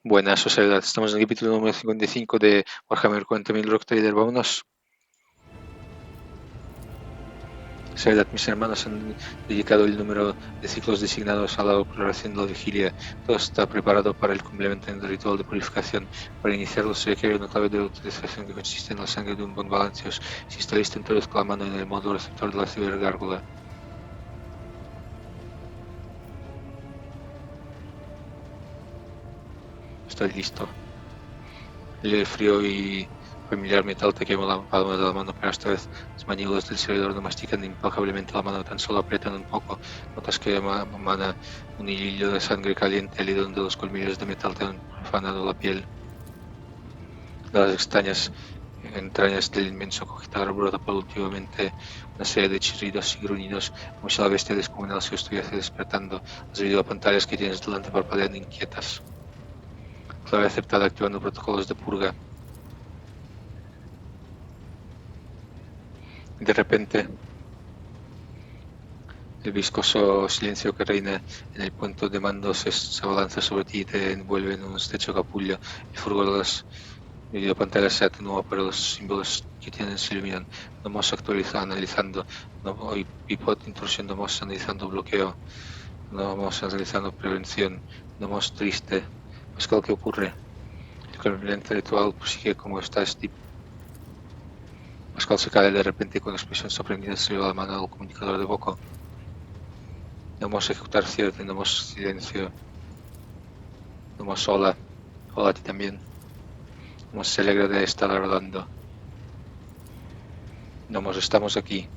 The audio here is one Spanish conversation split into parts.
Buenas, sociedad. Estamos en el capítulo número 55 de Warhammer 40.000 Rock Trader. Vámonos. Sociedad, mis hermanos han dedicado el número de ciclos designados a la operación de la vigilia. Todo está preparado para el complemento del ritual de purificación. Para iniciarlo se requiere una clave de utilización que consiste en la sangre de un buen balanceos. Si está listo, entonces con la mano en el modo receptor de la cibergárgola. Estoy listo. El frío y familiar metal te quema la palma de la mano, pero esta vez las maníbulas del servidor no mastican implacablemente la mano, tan solo aprietan un poco. Notas que emana un hilillo de sangre caliente, al donde los colmillos de metal te han profanado la piel. De las extrañas entrañas del inmenso cogitar brota paulatinamente una serie de chirridos y gruñidos, como si la bestia descomunal se estuviese despertando. Las videopantallas que tienes delante parpadean inquietas. Clave aceptada activando protocolos de purga. De repente, el viscoso silencio que reina en el puente de mando se abalanza sobre ti y te envuelve en un estrecho capullo. El furor de las videopantallas se atenúa, pero los símbolos que tienen se iluminan. No más actualizando, analizando. No hoy pivot, intrusión, no más analizando bloqueo. No más analizando prevención. No más triste. Pascal, ¿qué ocurre? El corriente ritual sigue como está Steve. Pascal se cae de repente con expresión sorprendida se lleva la mano al comunicador de Boco. No más ejecutar cierre, no más silencio, no más hola, hola a ti también. No más se alegra de estar hablando. No más estamos aquí,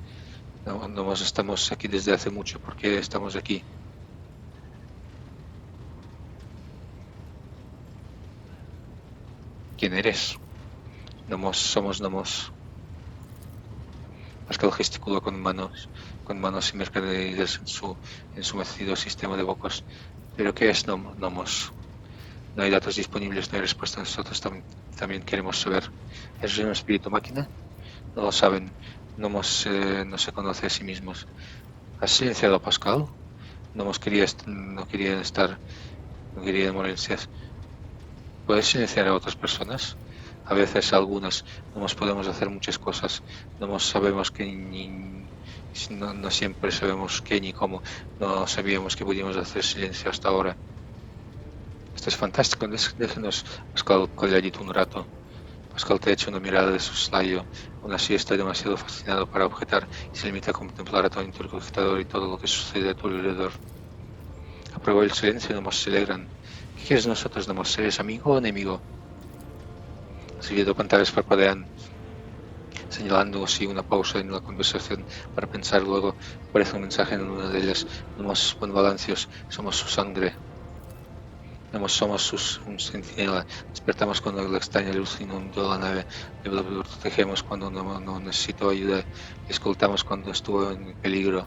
no más estamos aquí desde hace mucho. ¿Por qué estamos aquí? ¿Quién eres? No más somos nomos. Pascal gesticuló con manos y mercaderías en su mecido sistema de bocos. ¿Pero qué es nomos? No hay datos disponibles, no hay respuesta. Nosotros también queremos saber. ¿Es un espíritu máquina? No lo saben. No se conoce a sí mismos. ¿Has silenciado a Pascal? No querían estar, no querían molestias. ¿Puedes silenciar a otras personas? A veces algunas. No nos podemos hacer muchas cosas. No sabemos que no siempre sabemos qué ni cómo. No sabíamos que podíamos hacer silencio hasta ahora. Esto es fantástico. Déjenos, Pascal, calladito un rato. Pascal te echa una mirada de soslayo. Aún así está demasiado fascinado para objetar y se limita a contemplar a tu interlocutador y todo lo que sucede a tu alrededor. Aprueba el silencio y no más se alegran. ¿Qué quieres de nosotros? ¿No eres amigo o enemigo? Las videopantallas parpadean, señalando así una pausa en la conversación para pensar. Luego aparece un mensaje en una de ellas. No más buen balancios, somos su sangre. No somos un centinela. Despertamos cuando la extraña luz inundó la nave. Le protegemos cuando no necesitó ayuda. Le escoltamos cuando estuvo en peligro.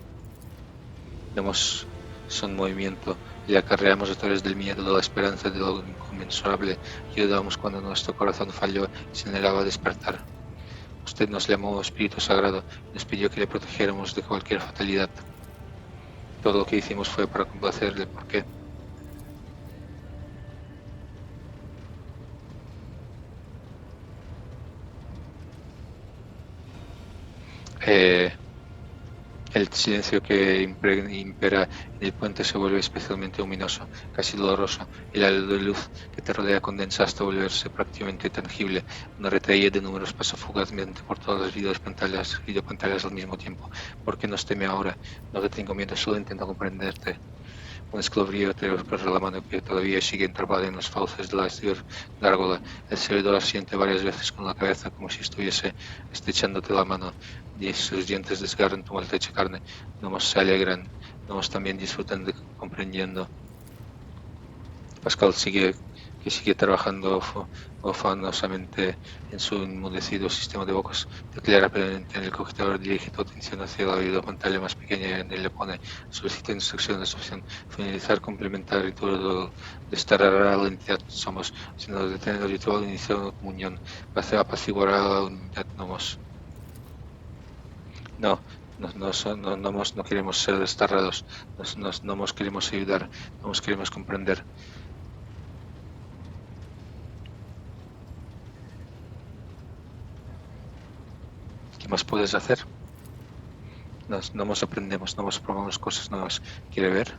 Tenemos son movimiento. Le acarreamos a través del miedo, de la esperanza, de lo inconmensurable. Ayudamos cuando nuestro corazón falló y se negaba a despertar. Usted nos llamó Espíritu Sagrado y nos pidió que le protegiéramos de cualquier fatalidad. Todo lo que hicimos fue para complacerle. ¿Por qué? Eh, El silencio que impera en el puente se vuelve especialmente ominoso, casi doloroso. El halo de luz que te rodea condensa hasta volverse prácticamente tangible. Una retaíla de números pasa fugazmente por todas las videopantallas al mismo tiempo. ¿Por qué nos teme ahora? No te tengo miedo, solo intento comprenderte. Un escalofrío te recorre la mano que todavía sigue entrapada en los fauces de la gárgola. El servidor asiente varias veces con la cabeza como si estuviese estrechándote la mano y sus dientes desgarran tu maltrecha carne. Nomás se alegran, nomás también disfrutan de comprendiendo. Pascal sigue trabajando afanosamente en su enmudecido sistema de bocas. Teclea rápidamente en el cogetador, dirige tu atención hacia la videopantalla más pequeña y le pone solicita instrucciones, opción finalizar, complementar y todo de estar a la entidad somos, sino detener el ritual, iniciar una comunión, para apaciguar a la unidad nomos. No, no queremos ser desterrados, no nos queremos ayudar, no nos queremos comprender. más puedes hacer? No nos aprendemos, no nos probamos cosas nuevas. ¿Quiere ver?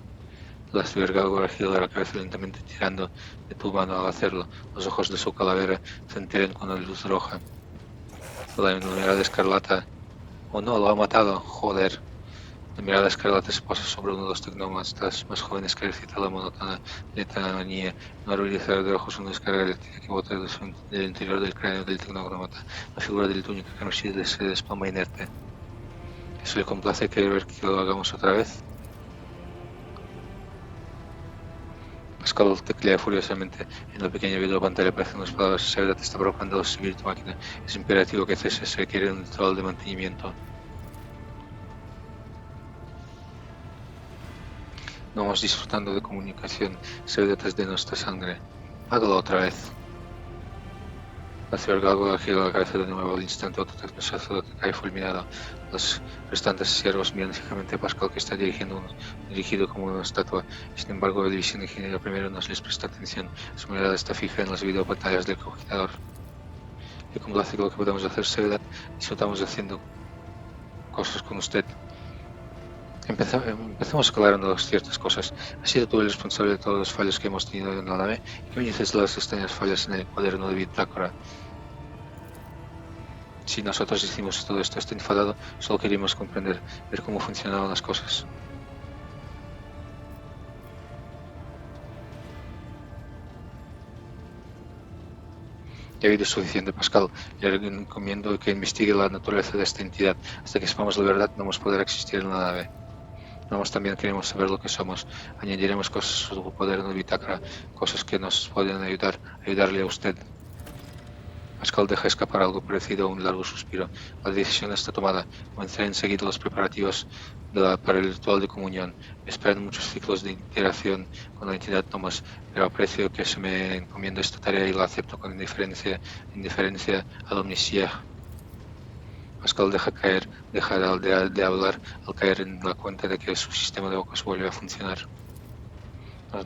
La cibergalgo giro de la cabeza lentamente tirando de tu mano al hacerlo. Los ojos de su calavera se enteren con la luz roja. La mirada escarlata. Oh no, lo ha matado. Joder. La mirada escarlata se posa sobre uno de los tecnomatas más jóvenes que recita la monótona letanía. Un arbolizador de ojos, una descarga eléctrica que bota del interior del cráneo del tecnómata. La figura del túnica carmesí se desploma inerte. ¿Eso le complace querer ver que lo hagamos otra vez? Pascal teclea furiosamente en la pequeña videopantalla. Aparecen unas palabras. Seguridad está provocando subir tu máquina. Es imperativo que cese. Se requiere un ritual de mantenimiento. No vamos disfrutando de comunicación. Seguridad es de nuestra sangre. Hágalo otra vez. La cibergalgo gira la cabeza de nuevo al instante. Otro tecnosacerdote cae fulminado. Los restantes siervos miran fijamente a Pascal, que está dirigido como una estatua. Sin embargo, el división ingeniero primero no les presta atención. Su mirada está fija en las videopantallas del cogitador. Y como lo hace lo que podemos hacer, Seguridad, disfrutamos haciendo cosas con usted. Empezamos aclarando ciertas cosas. ¿Ha sido tú el responsable de todos los fallos que hemos tenido en la nave? ¿Qué me dices de las extrañas fallas en el cuaderno de bitácora? Si nosotros hicimos todo esto, está enfadado, solo queríamos comprender, ver cómo funcionaban las cosas. Ya ha habido suficiente, Pascal. Le recomiendo que investigue la naturaleza de esta entidad. Hasta que sepamos la verdad, no vamos a poder existir en la nave. Nosotros también queremos saber lo que somos. Añadiremos cosas a su poder en bitácora, cosas que nos pueden ayudarle a usted. Pascal deja escapar algo parecido a un largo suspiro. La decisión está tomada. Comenzaré enseguida los preparativos para el ritual de comunión. Me esperan muchos ciclos de interacción con la entidad Thomas, pero aprecio que se me encomienda esta tarea y la acepto con indiferencia a la omnisciencia. Pascal deja de hablar al caer en la cuenta de que su sistema de bocas vuelve a funcionar.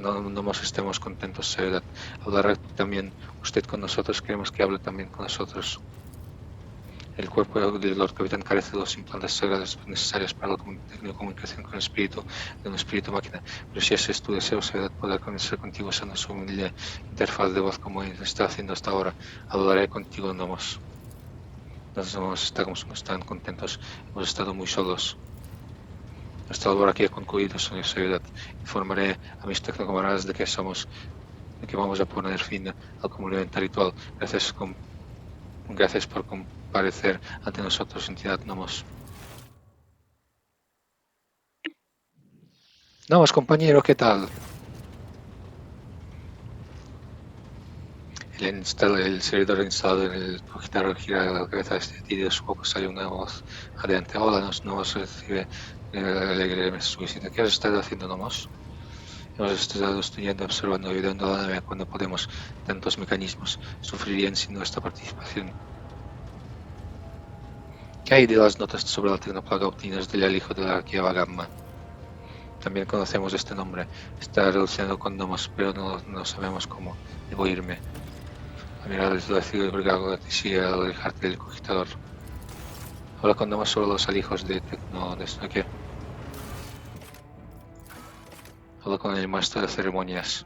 No nos estemos contentos, Soledad. Hablará también usted con nosotros. Queremos que hable también con nosotros. El cuerpo del Lord Capitán carece de los implantes sagrados necesarios para la comunicación con el espíritu de un espíritu máquina. Pero si ese es tu deseo, Soledad, poder conversar contigo usando su humilde interfaz de voz como está haciendo hasta ahora. Hablaré contigo, Nomos. No estamos tan contentos. Hemos estado muy solos. Esta labor aquí ha concluido, señor Seguridad. Informaré a mis tecnocamaradas de que vamos a poner fin al complemento ritual. Gracias por comparecer ante nosotros, entidad Nomos. Nomos, compañero, ¿qué tal? El servidor instalado en el cogitador gira la cabeza y de su boca sale una voz jadeante. Hola, nos recibe alegre su visita. ¿Qué has estado haciendo, Nomos? Hemos estado estudiando, observando y ayudando a la nave cuando podemos. Tantos mecanismos sufrirían sin nuestra participación. ¿Qué hay de las notas sobre la tecnoplaga obtenidas del alijo de la arqueaba gamma? También conocemos este nombre. Está relacionado con Nomos, pero no sabemos cómo. Debo irme. La mirada del cielo brigado sigue al alejarte del cogitador. Habla con Nomos sobre los alijos de Tecno... ¿Qué? Habla con el maestro de ceremonias.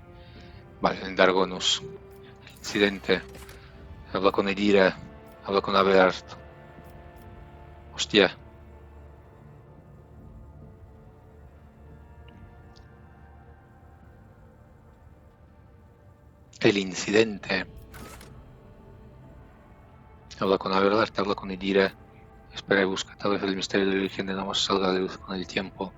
Vale, el Dargonus. Incidente. Habla con Edira. Habla con Abelard. Hostia. El incidente. Habla con Abelard, habla con Edira. Espera y busca. Tal vez el misterio del origen de Nomos salga de luz con el tiempo.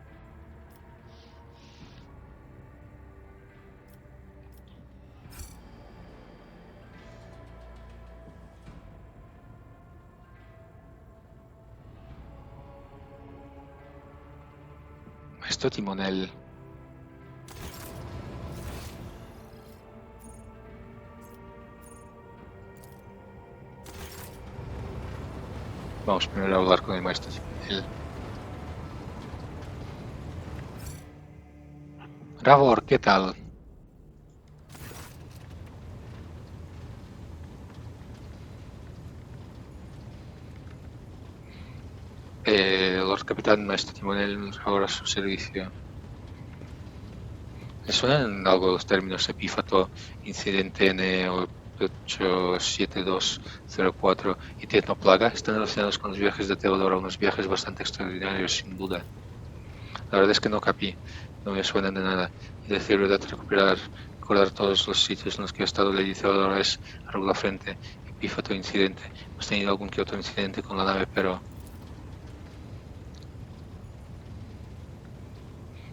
Maestro Timonel. Vamos primero a hablar con el maestro Timonel. Ravor, ¿qué tal? Capitán Maestro Timonel, ahora a su servicio. ¿Le suenan algo los términos epífato, incidente N87204 y tecnoplaga? Están relacionados con los viajes de Teodoro, unos viajes bastante extraordinarios, sin duda. La verdad es que no capí, no me suenan de nada. Y decir verdad, recordar todos los sitios en los que he estado, le dice Teodoro es arrugó la frente. Epífato, incidente. Hemos tenido algún que otro incidente con la nave, pero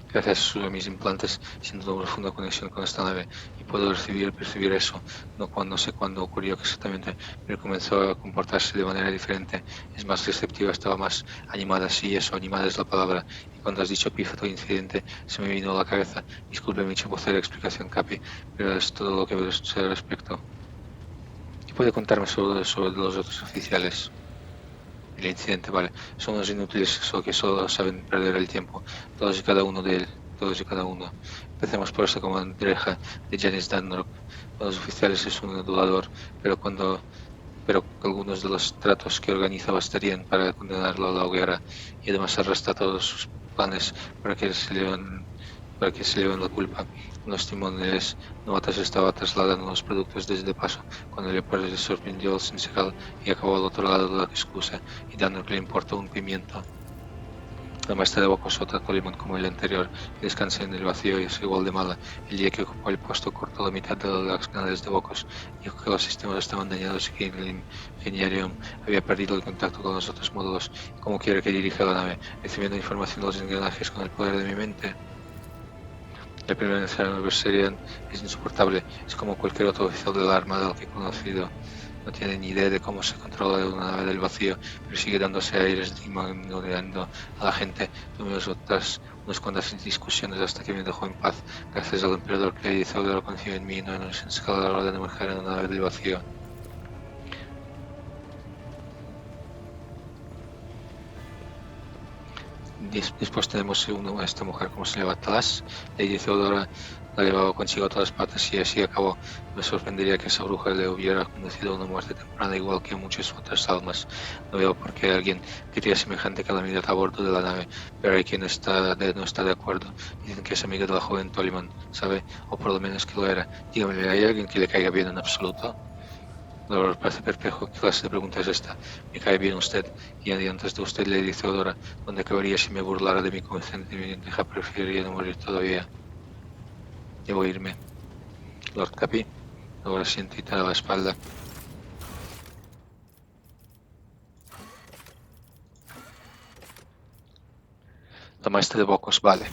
gracias a mis implantes siento una profunda conexión con esta nave y puedo percibir eso. No sé cuándo ocurrió exactamente, pero comenzó a comportarse de manera diferente. Es más receptiva, estaba más animada, sí, eso, animada es la palabra. Y cuando has dicho epífato incidente, se me vino a la cabeza. Disculpe mi chapucera explicación, Capi, pero es todo lo que sé al respecto. ¿Qué puede contarme sobre los otros oficiales? El incidente, vale. Son unos inútiles que solo saben perder el tiempo. Todos y cada uno de él. Todos y cada uno. Empecemos por esta comadreja de Janice Dunlop. Con los oficiales es un adulador, pero algunos de los tratos que organiza bastarían para condenarlo a la hoguera y además arrastra todos sus planes para que se lleven la culpa. Los timoneles novatos estaba trasladando los productos desde paso cuando Leopard le sorprendió al sindical y acabó al otro lado de la excusa y dando que le importó un pimiento. La maestra de Bocos trató a Coleman como el anterior y descansé en el vacío y es igual de mala. El día que ocupó el puesto cortó la mitad de las canales de Bocos, dijo que los sistemas estaban dañados y que el ingeniero había perdido el contacto con los otros módulos. ¿Cómo quiere que dirija la nave? Recibiendo información de los engranajes con el poder de mi mente. La permanencia en Berserian es insoportable, es como cualquier otro oficial de la Armada que he conocido. No tiene ni idea de cómo se controla una nave del vacío, pero sigue dándose aires y ignorando a la gente. Tuvimos unas cuantas discusiones hasta que me dejó en paz. Gracias al emperador que hizo que lo confió en mí, no nos escaló la orden de manejar en una nave del vacío. Después tenemos a esta mujer como se llama Talas, Lady Theodora la llevaba consigo a todas partes y así acabó. Me sorprendería que esa bruja le hubiera conducido a una muerte temprana igual que a muchas otras almas. No veo por qué alguien quería semejante calamidad a bordo de la nave, pero hay quien no está de acuerdo. Dicen que es amiga de la joven Toliman, ¿sabe? O por lo menos que lo era. Dígame, ¿hay alguien que le caiga bien en absoluto? Dolor parece perplejo. ¿Qué clase de pregunta es esta? Me cae bien usted, y antes de usted le dice Teodora, ¿dónde acabaría si me burlara de mi consentimiento? Preferiría no morir todavía. Debo irme. Lord Capi, ahora siento y te da la espalda. La maestra de Bocos, vale.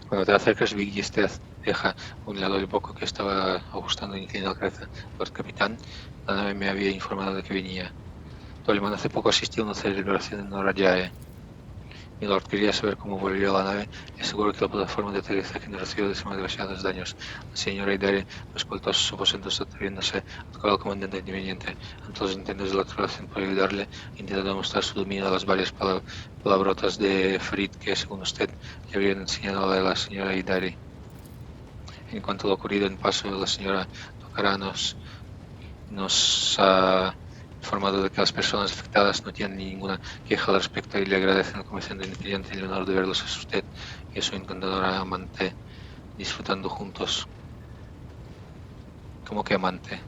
Cuando te acercas, Vicky te deja a un lado el boco que estaba ajustando y inclinando la cabeza. Lord Capitán, la nave me había informado de que venía. Toliman hace poco asistió a una celebración en Norayae. Milord quería saber cómo volvió a la nave y aseguró que la plataforma de aterrizaje no recibió demasiados daños. La señora Idari lo escoltó a sus aposentos atreviéndose a tocar al comandante independiente. Ante los intentos de la tripulación por ayudarle, intentó demostrar su dominio a las varias palabrotas de Frit que, según usted, le habrían enseñado a la señora Idari. En cuanto a lo ocurrido en paso, la señora Tocara nos ha informado de que las personas afectadas no tienen ninguna queja al respecto y le agradecen al comerciante independiente el honor de verlos a usted y a su encantadora amante disfrutando juntos. ¿Cómo que amante?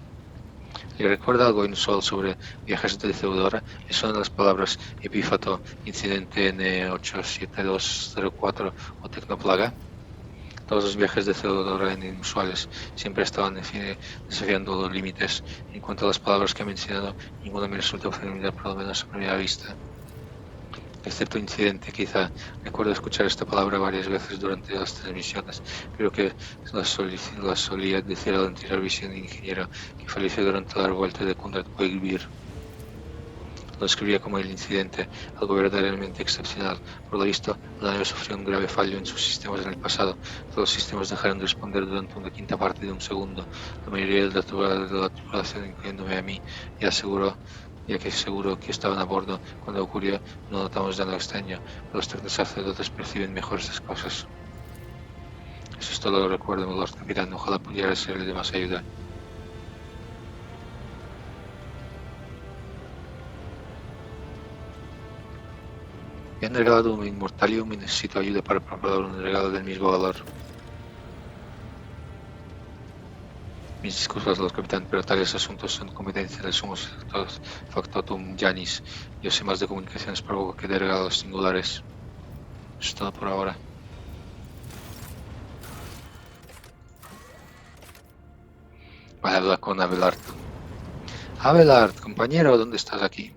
¿Le recuerda algo inusual sobre viajes de Teodora? Le suenan las palabras epífato, incidente N87204 o tecnoplaga? Todos los viajes de Theodore eran inusuales, siempre estaban desafiando los límites. En cuanto a las palabras que he mencionado, ninguna me resultó familiar, por lo menos a primera vista. Excepto incidente, quizá. Recuerdo escuchar esta palabra varias veces durante las transmisiones, pero que la solía decir al anterior visión ingeniero que falleció durante la revuelta de Conrad Wakebeer. Lo describía como el incidente, algo verdaderamente excepcional. Por lo visto, la nave sufrió un grave fallo en sus sistemas en el pasado. Todos los sistemas dejaron de responder durante una quinta parte de un segundo. La mayoría de la tripulación, incluyéndome a mí, ya aseguró ya que seguro que estaban a bordo cuando ocurrió. No notamos nada extraño, pero los tres sacerdotes perciben mejor estas cosas. Eso es todo lo que recuerdo, mi Lord Capitán. Ojalá pudiera serle de más ayuda. Me han regalado un Immortalium y necesito ayuda para preparar un regalo del mismo valor. Mis disculpas, Lord Capitán, pero tales asuntos son competencia del sumo factotum Janis. Yo sé más de comunicaciones provoco que de regalos singulares. Eso es todo por ahora. Vale, hablar con Abelard. Abelard, compañero, ¿dónde estás aquí?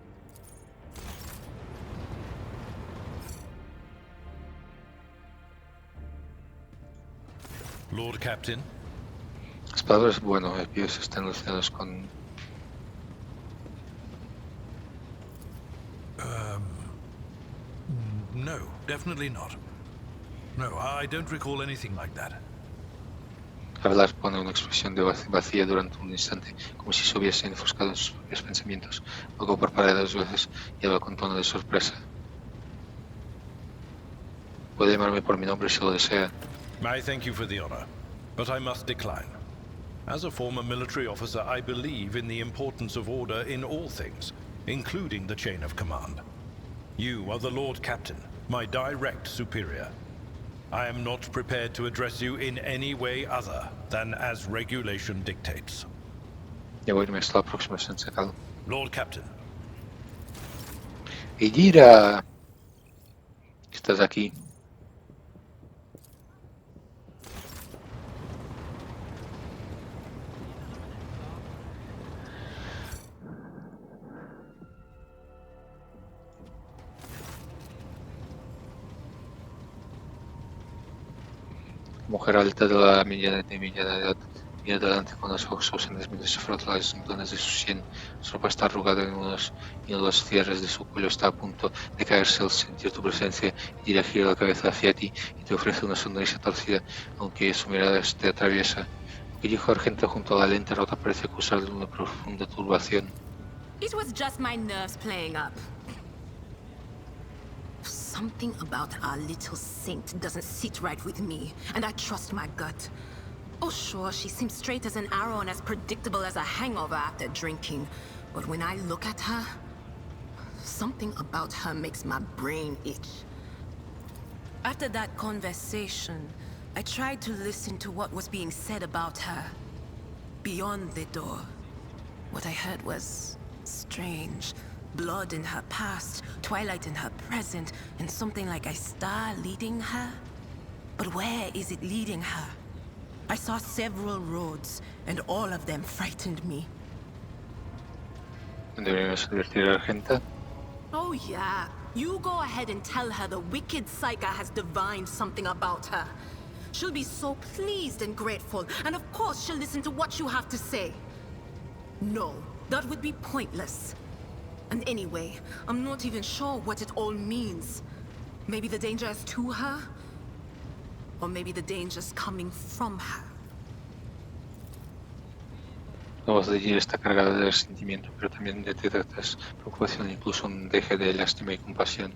Lord Captain. Las palabras, bueno, los pies están relacionados con... No, definitely not. No, I don't recall anything like that. Abelard pone una expresión de vacía durante un instante, como si se hubiese enfoscado en sus propios pensamientos. Luego parpadea 2 veces y habla con tono de sorpresa. Puede llamarme por mi nombre si lo desea. I thank you for the honor, but I must decline. As a former military officer, I believe in the importance of order in all things, including the chain of command. You are the Lord Captain, my direct superior. I am not prepared to address you in any way other than as regulation dictates. Ya voy a irme hasta la próxima, Sensei. Lord Captain. Ejira, estás aquí. Mujer alta de la mediana edad, mira adelante con los ojos ausentes mientras se frota las montones de su sien. Su ropa está arrugada en uno de los cierres de su cuello está a punto de caerse al sentir tu presencia y gira la cabeza hacia ti y te ofrece una sonrisa torcida, aunque su mirada te atraviesa. Lo que dijo Argenta junto a la lente rota parece acusar de una profunda turbación. It was just my nerves playing up. Something about our little saint doesn't sit right with me, and I trust my gut. Oh sure, she seems straight as an arrow and as predictable as a hangover after drinking. But when I look at her, something about her makes my brain itch. After that conversation, I tried to listen to what was being said about her. Beyond the door, what I heard was strange. Blood in her past, twilight in her present, and something like a star leading her. But where is it leading her? I saw several roads, and all of them frightened me. ¿Deberíamos advertir a Argenta? Oh yeah. You go ahead and tell her the wicked Psyker has divined something about her. She'll be so pleased and grateful, and of course she'll listen to what you have to say. No, that would be pointless. And anyway, I'm not even sure what it all means. Maybe the danger is to her? Or maybe the danger's coming from her. La voz de Jill está cargada de resentimiento, pero también detectas preocupación e incluso un deje de lástima y compasión.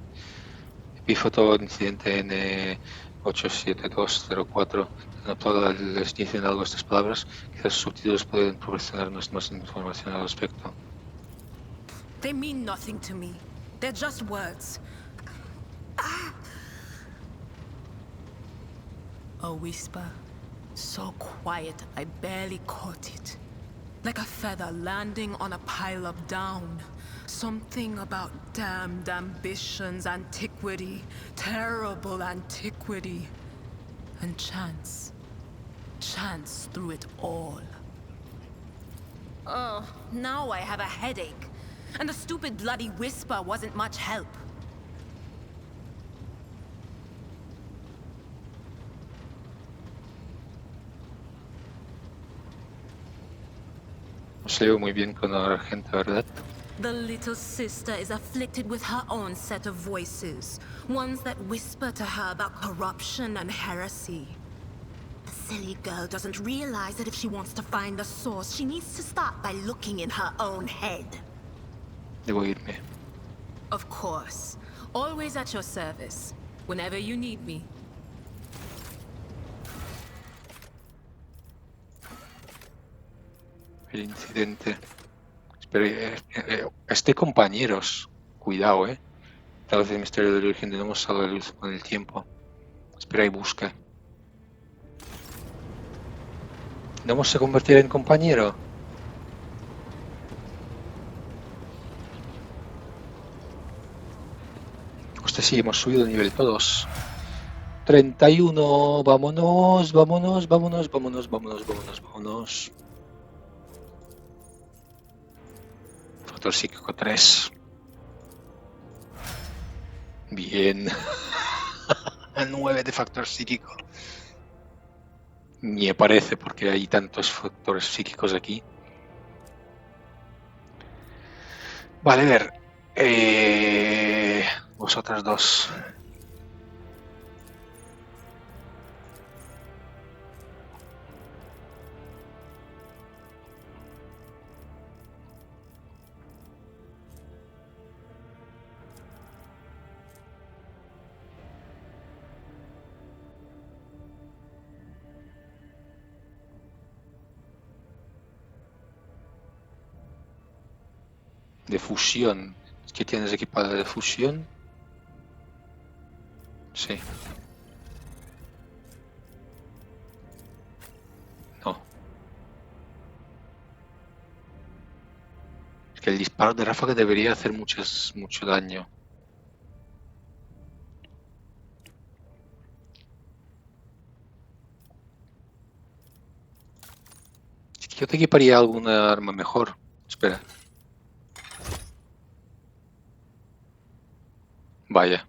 Epífoto incidente N87204. En la plaga les dicen algo estas palabras. Quizás sus subtítulos pueden proporcionarnos más información al respecto. They mean nothing to me. They're just words. A whisper. So quiet, I barely caught it. Like a feather landing on a pile of down. Something about damned ambitions, antiquity, terrible antiquity. And chance. Chance through it all. Oh, now I have a headache. And the stupid bloody whisper wasn't much help. No se lleva muy bien con la Argenta, ¿verdad? The little sister is afflicted with her own set of voices. Ones that whisper to her about corruption and heresy. The silly girl doesn't realize that if she wants to find the source, she needs to start by looking in her own head. Debo irme. Of course. Always at your service. Whenever you need me. El incidente. Compañeros. Cuidado, Tal vez el misterio del origen de Nomos salga a la luz con el tiempo. Espera y busca. ¿Nomos se convertirá en compañero? Hostia, sí, hemos subido de nivel todos. 31. Vámonos, vámonos, vámonos, vámonos, vámonos, vámonos, vámonos. Factor psíquico 3. Bien. 9 de factor psíquico. Ni me parece porque hay tantos factores psíquicos aquí. Vale, a ver. Vosotras dos. De fusión. ¿Qué tienes equipada de fusión? Sí. No. Es que el disparo de ráfaga debería hacer mucho daño. Es que yo te equiparía alguna arma mejor. Espera. Vaya.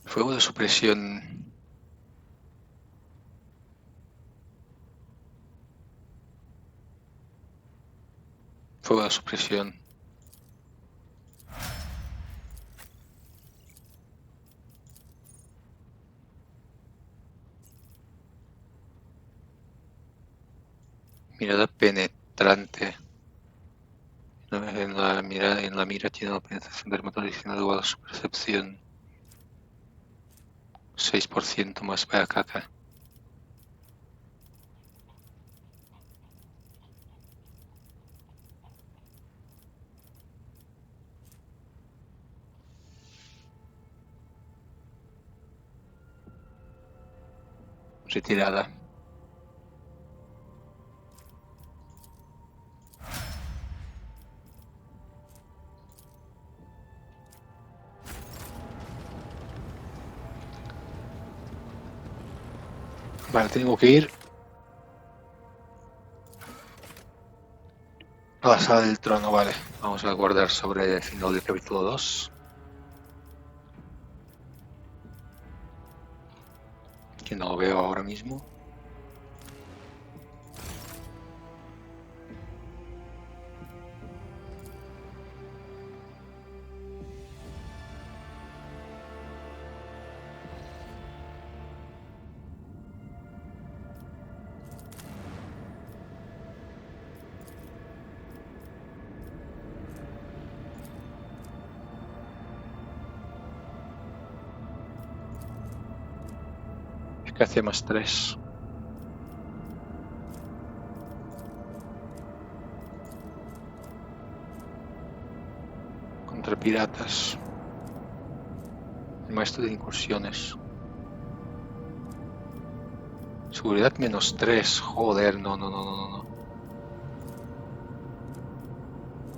Fuego de supresión. Fuego de supresión. Mirada penetrante. En la mira tiene una penetración dermatológica igual a su percepción. 6% más. Vaya caca. Retirada. Vale, tengo que ir a la sala del trono, vale. Vamos a guardar sobre el final del capítulo 2. Que no lo veo ahora mismo. Eficacia más 3. Contra piratas. El maestro de incursiones. Seguridad menos 3. Joder, no.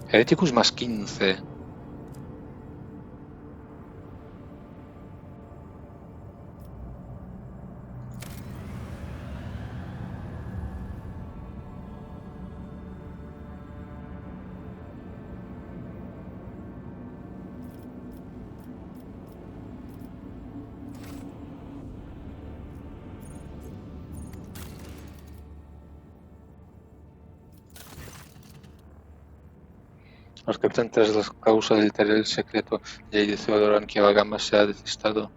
Hereticus más 15. Los capitán, tras la causa del secreto de Theodoran que Gama se ha desatado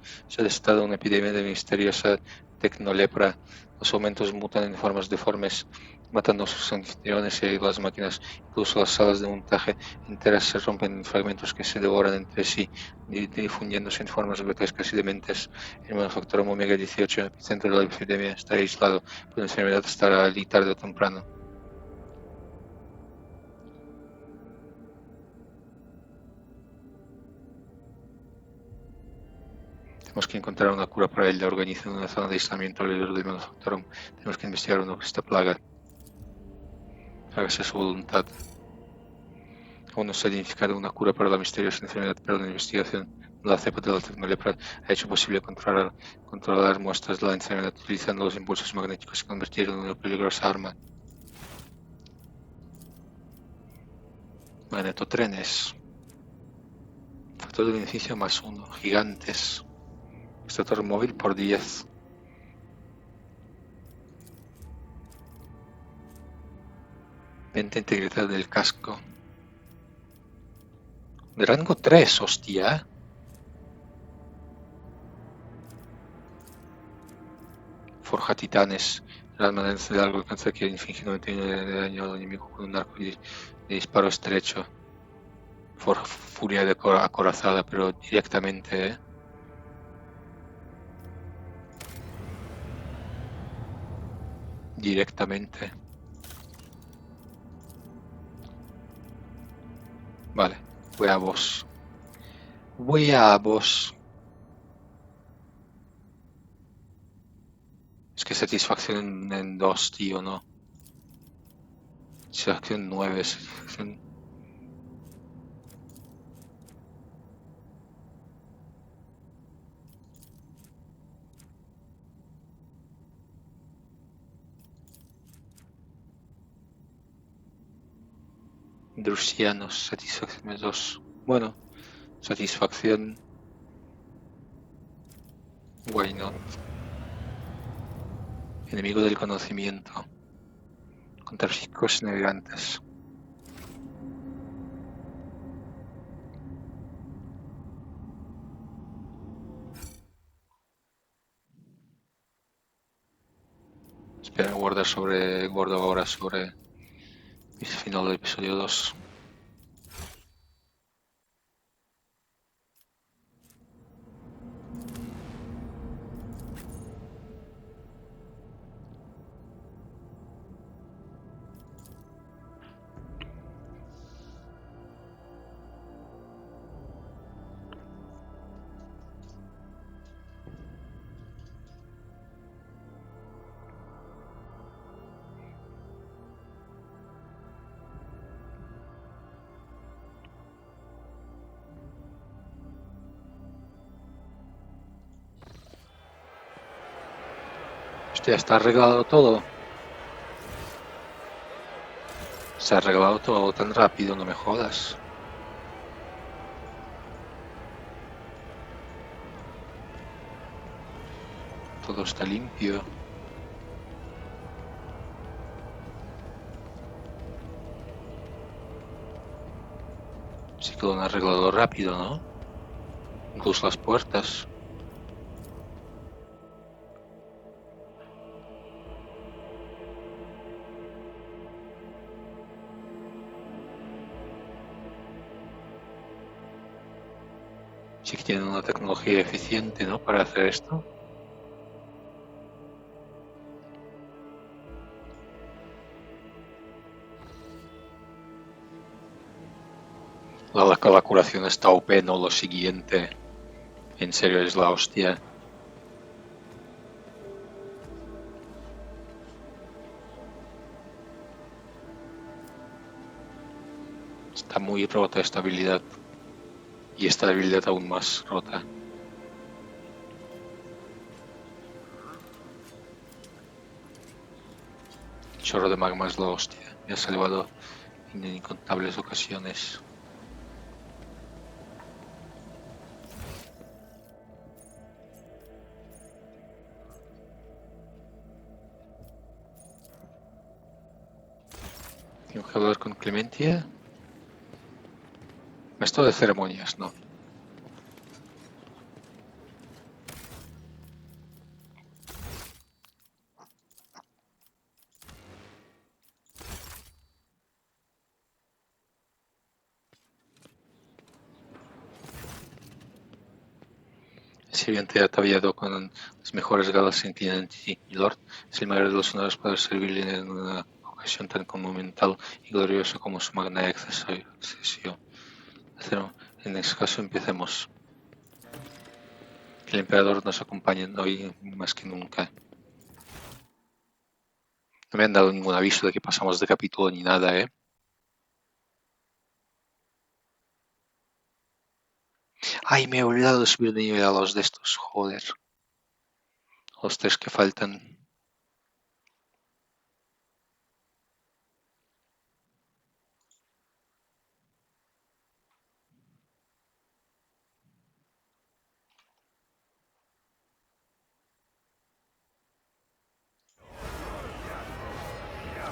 una epidemia de misteriosa tecnolepra. Los aumentos mutan en formas deformes, matando a sus anfitriones y las máquinas. Incluso las salas de montaje enteras se rompen en fragmentos que se devoran entre sí, difundiéndose en formas grotescas y dementes. El manufacturero Omega 18, epicentro de la epidemia, está aislado, pero la enfermedad estará allí tarde o temprano. Tenemos que encontrar una cura para ella. Organizan una zona de aislamiento alrededor del manufactorum. Tenemos que investigar esta plaga. Hágase su voluntad. Aún no se ha identificado una cura para la misteriosa enfermedad, pero la investigación de la cepa de la tecnolepra ha hecho posible controlar muestras de la enfermedad utilizando los impulsos magnéticos y convertirlo en una peligrosa arma. Magnetotrenes. Factor de beneficio +1. Gigantes. Extractor móvil por 10. Venta integridad del casco. De rango 3, hostia. Forja titanes. El arma de largo alcance que inflige 99 de daño al enemigo con un arco de disparo estrecho. Forja furia acorazada, pero directamente, ¿eh? Directamente. Vale, voy a vos. Voy a vos. Es que satisfacción en 2, tío, ¿no? Satisfacción 9, satisfacción... Drusianos, satisfacción 2. Bueno, satisfacción... Why not? Enemigo del conocimiento. Contra psíquicos navegantes. Espera, guardo ahora sobre el final del episodio 2. Hostia, está arreglado todo. Se ha arreglado todo tan rápido, no me jodas. Todo está limpio. Sí que lo han arreglado rápido, ¿no? Incluso las puertas. Sí que tienen una tecnología eficiente, ¿no? Para hacer esto. La curación está OP, no lo siguiente. En serio, es la hostia. Está muy rota esta habilidad. Y esta habilidad aún más rota. Chorro de magma es la hostia. Me ha salvado en incontables ocasiones. Tengo que hablar con Clementia. Esto de ceremonias, no. Si bien te ha ataviado con las mejores galas inclinantes y Lord, es el mayor de los honores poder servirle en una ocasión tan monumental y gloriosa como su magna accesión. En este caso empecemos. Que el emperador nos acompañe hoy más que nunca. No me han dado ningún aviso de que pasamos de capítulo ni nada, ¿eh? Ay, me he olvidado de subir de nivel a los de estos, joder. Los tres que faltan.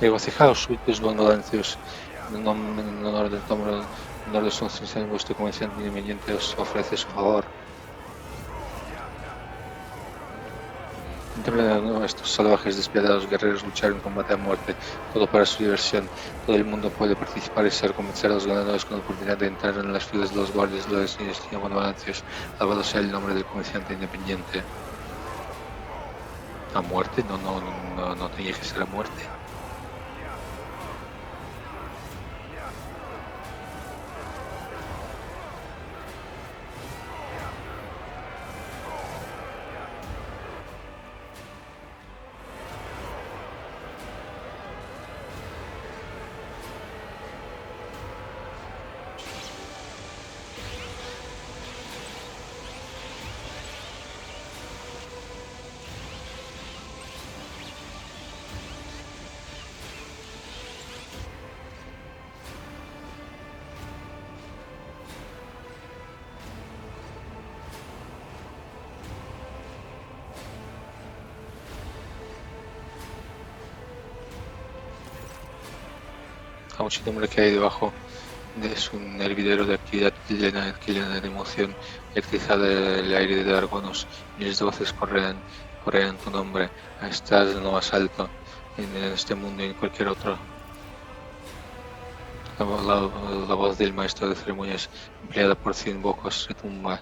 Regocijaos, súbitos bondancios, en honor del tomo, en honor de su en vuestro comerciante independiente os ofrece su favor. Contemplen a estos salvajes despiadados guerreros luchar en combate a muerte, todo para su diversión. Todo el mundo puede participar y ser convencer a los ganadores con la oportunidad de entrar en las filas de los guardias de los destinos bondancios. Alabado sea el nombre del comerciante independiente. ¿A muerte? No tenía que ser a muerte. La muchedumbre que hay debajo es un hervidero de actividad llena de emoción, electrizada el aire de Argonos. Miles de voces correan tu nombre. Estás en lo más alto en este mundo y en cualquier otro. La voz del maestro de ceremonias, empleada por 100 vocos, retumba.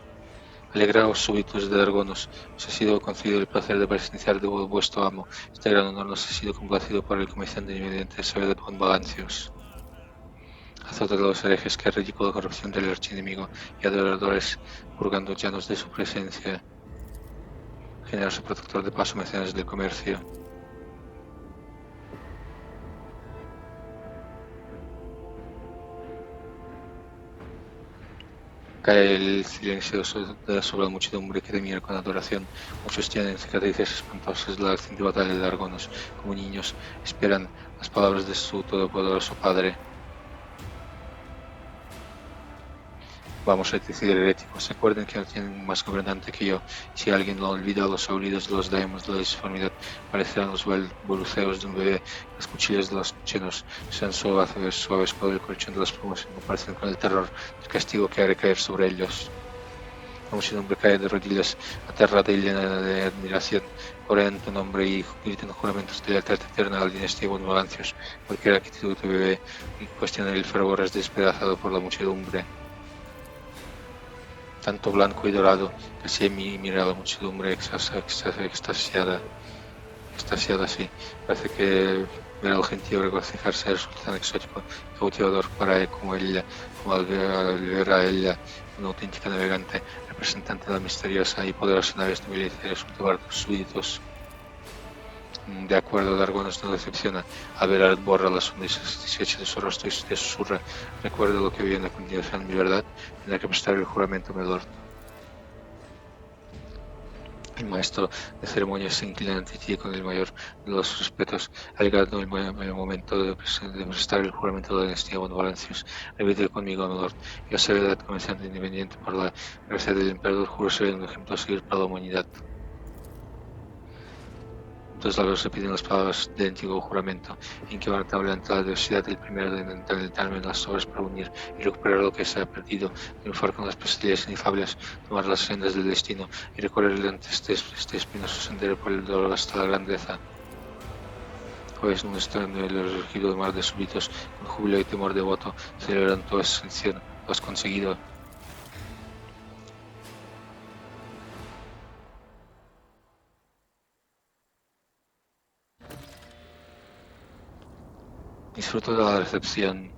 Alegraos, súbitos de Argonos, os ha sido concedido el placer de presenciar de vuestro amo. Este gran honor nos ha sido complacido por el comerciante mediante saber de Balancios. Azota de los herejes que ridícula corrupción del archienemigo y adoradores purgando llanos de su presencia. Generoso protector de paso mecenas del comercio. Cae el silencio sobre la muchedumbre que te mira con adoración. Muchos tienen cicatrices espantosas de la reciente batalla de Argonos. Como niños esperan las palabras de su todopoderoso padre. Vamos a decir heréticos, recuerden que no tienen más gobernante que yo. Si alguien lo olvida, los oídos de los daimos de la disformidad parecerán los balbuceos de un bebé. Las cuchillas de los chenos sean suaves por el colchón de las plumas en comparación con el terror del castigo que haré caer sobre ellos. La muchedumbre cae de rodillas, aterrada y llena de admiración. Oren tu nombre y griten juramentos de lealtad eterna a la dinastía de Bonvalancios. Cualquier actitud de bebé y cuestiona el fervor es despedazado por la muchedumbre. Tanto blanco y dorado, que así mira a la muchedumbre extasiada así. Parece que ver al gentío regocijarse resulta tan exótico y cautivador para él como al ver a ella, una auténtica navegante, representante de la misteriosa y poderosa nave estabilizada resulta para tus súbditos. De acuerdo, Dargonos no decepciona. Alberard borra la sonrisa satisfecha de su rostro y te susurra. Recuerda lo que viene a continuación, mi verdad. Tendrá que prestar el juramento, mi lord. El maestro de ceremonias se inclina ante ti con el mayor de los respetos, ha llegado el momento de prestar el juramento de la dinastía Bonvalancios. Repite conmigo, mi lord. Yo seré la comerciante independiente por la gracia del emperador, juro ser un ejemplo a seguir para la humanidad. Tus labios repiten las palabras del antiguo juramento, inquebrantable ante la adversidad, el primero de deleitarme en las obras para unir y recuperar lo que se ha perdido, triunfar con las pesadillas inefables, tomar las sendas del destino y recorrer este espinoso sendero por el dolor hasta la grandeza. Pues en un estruendo el rugido de mar de súbitos, con júbilo y temor devoto, celebran tu ascensión, lo has conseguido. Disfruto de la recepción.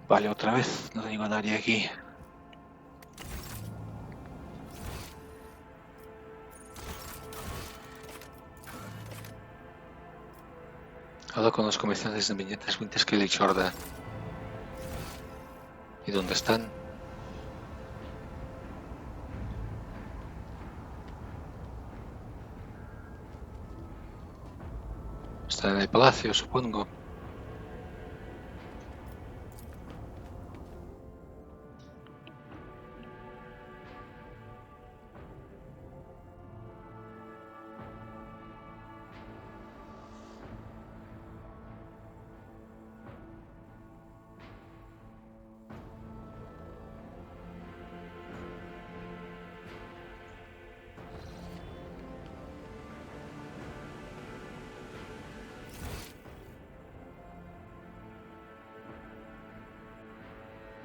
Vale, otra vez, no tengo a nadie aquí. Hablo con los comerciantes independientes Winterscale y Chorda. ¿Y dónde están? Están en el palacio, supongo.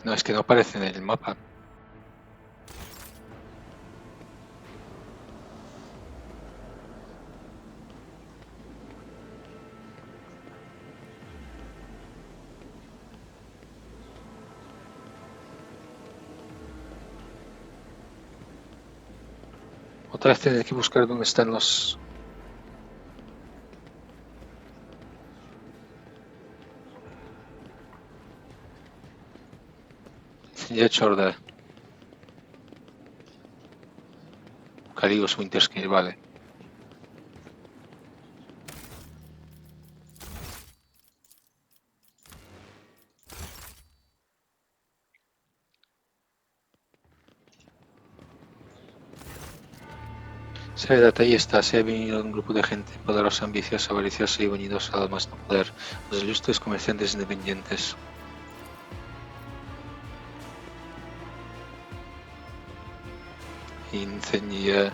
No, es que no aparecen en el mapa. Otra vez tendré que buscar dónde están los... Ya Chorda. Caligos Winterscale, vale. Severat, ahí está, se ha venido un grupo de gente poderosa, ambiciosa, avariciosa y vanidosa al más no poder. Los ilustres comerciantes independientes. Incendia.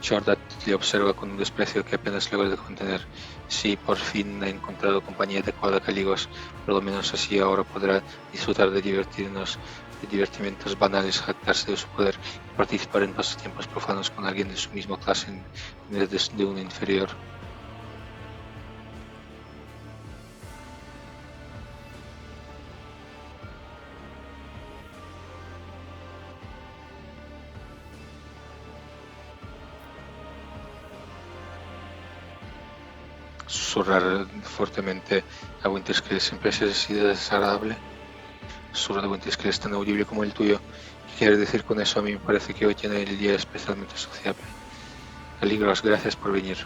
Chorda le observa con un desprecio que apenas logra de contener. Sí, por fin ha encontrado compañía adecuada, Caligos. Por lo menos así ahora podrá disfrutar de divertimentos banales, jactarse de su poder y participar en pasatiempos profanos con alguien de su misma clase en vez de uno inferior. Susurrar fuertemente a Winterscale siempre es así de desagradable. Susurro de Winterscale es tan audible como el tuyo. ¿Qué quieres decir con eso? A mí me parece que hoy tiene el día especialmente sociable. Caligos, gracias por venir.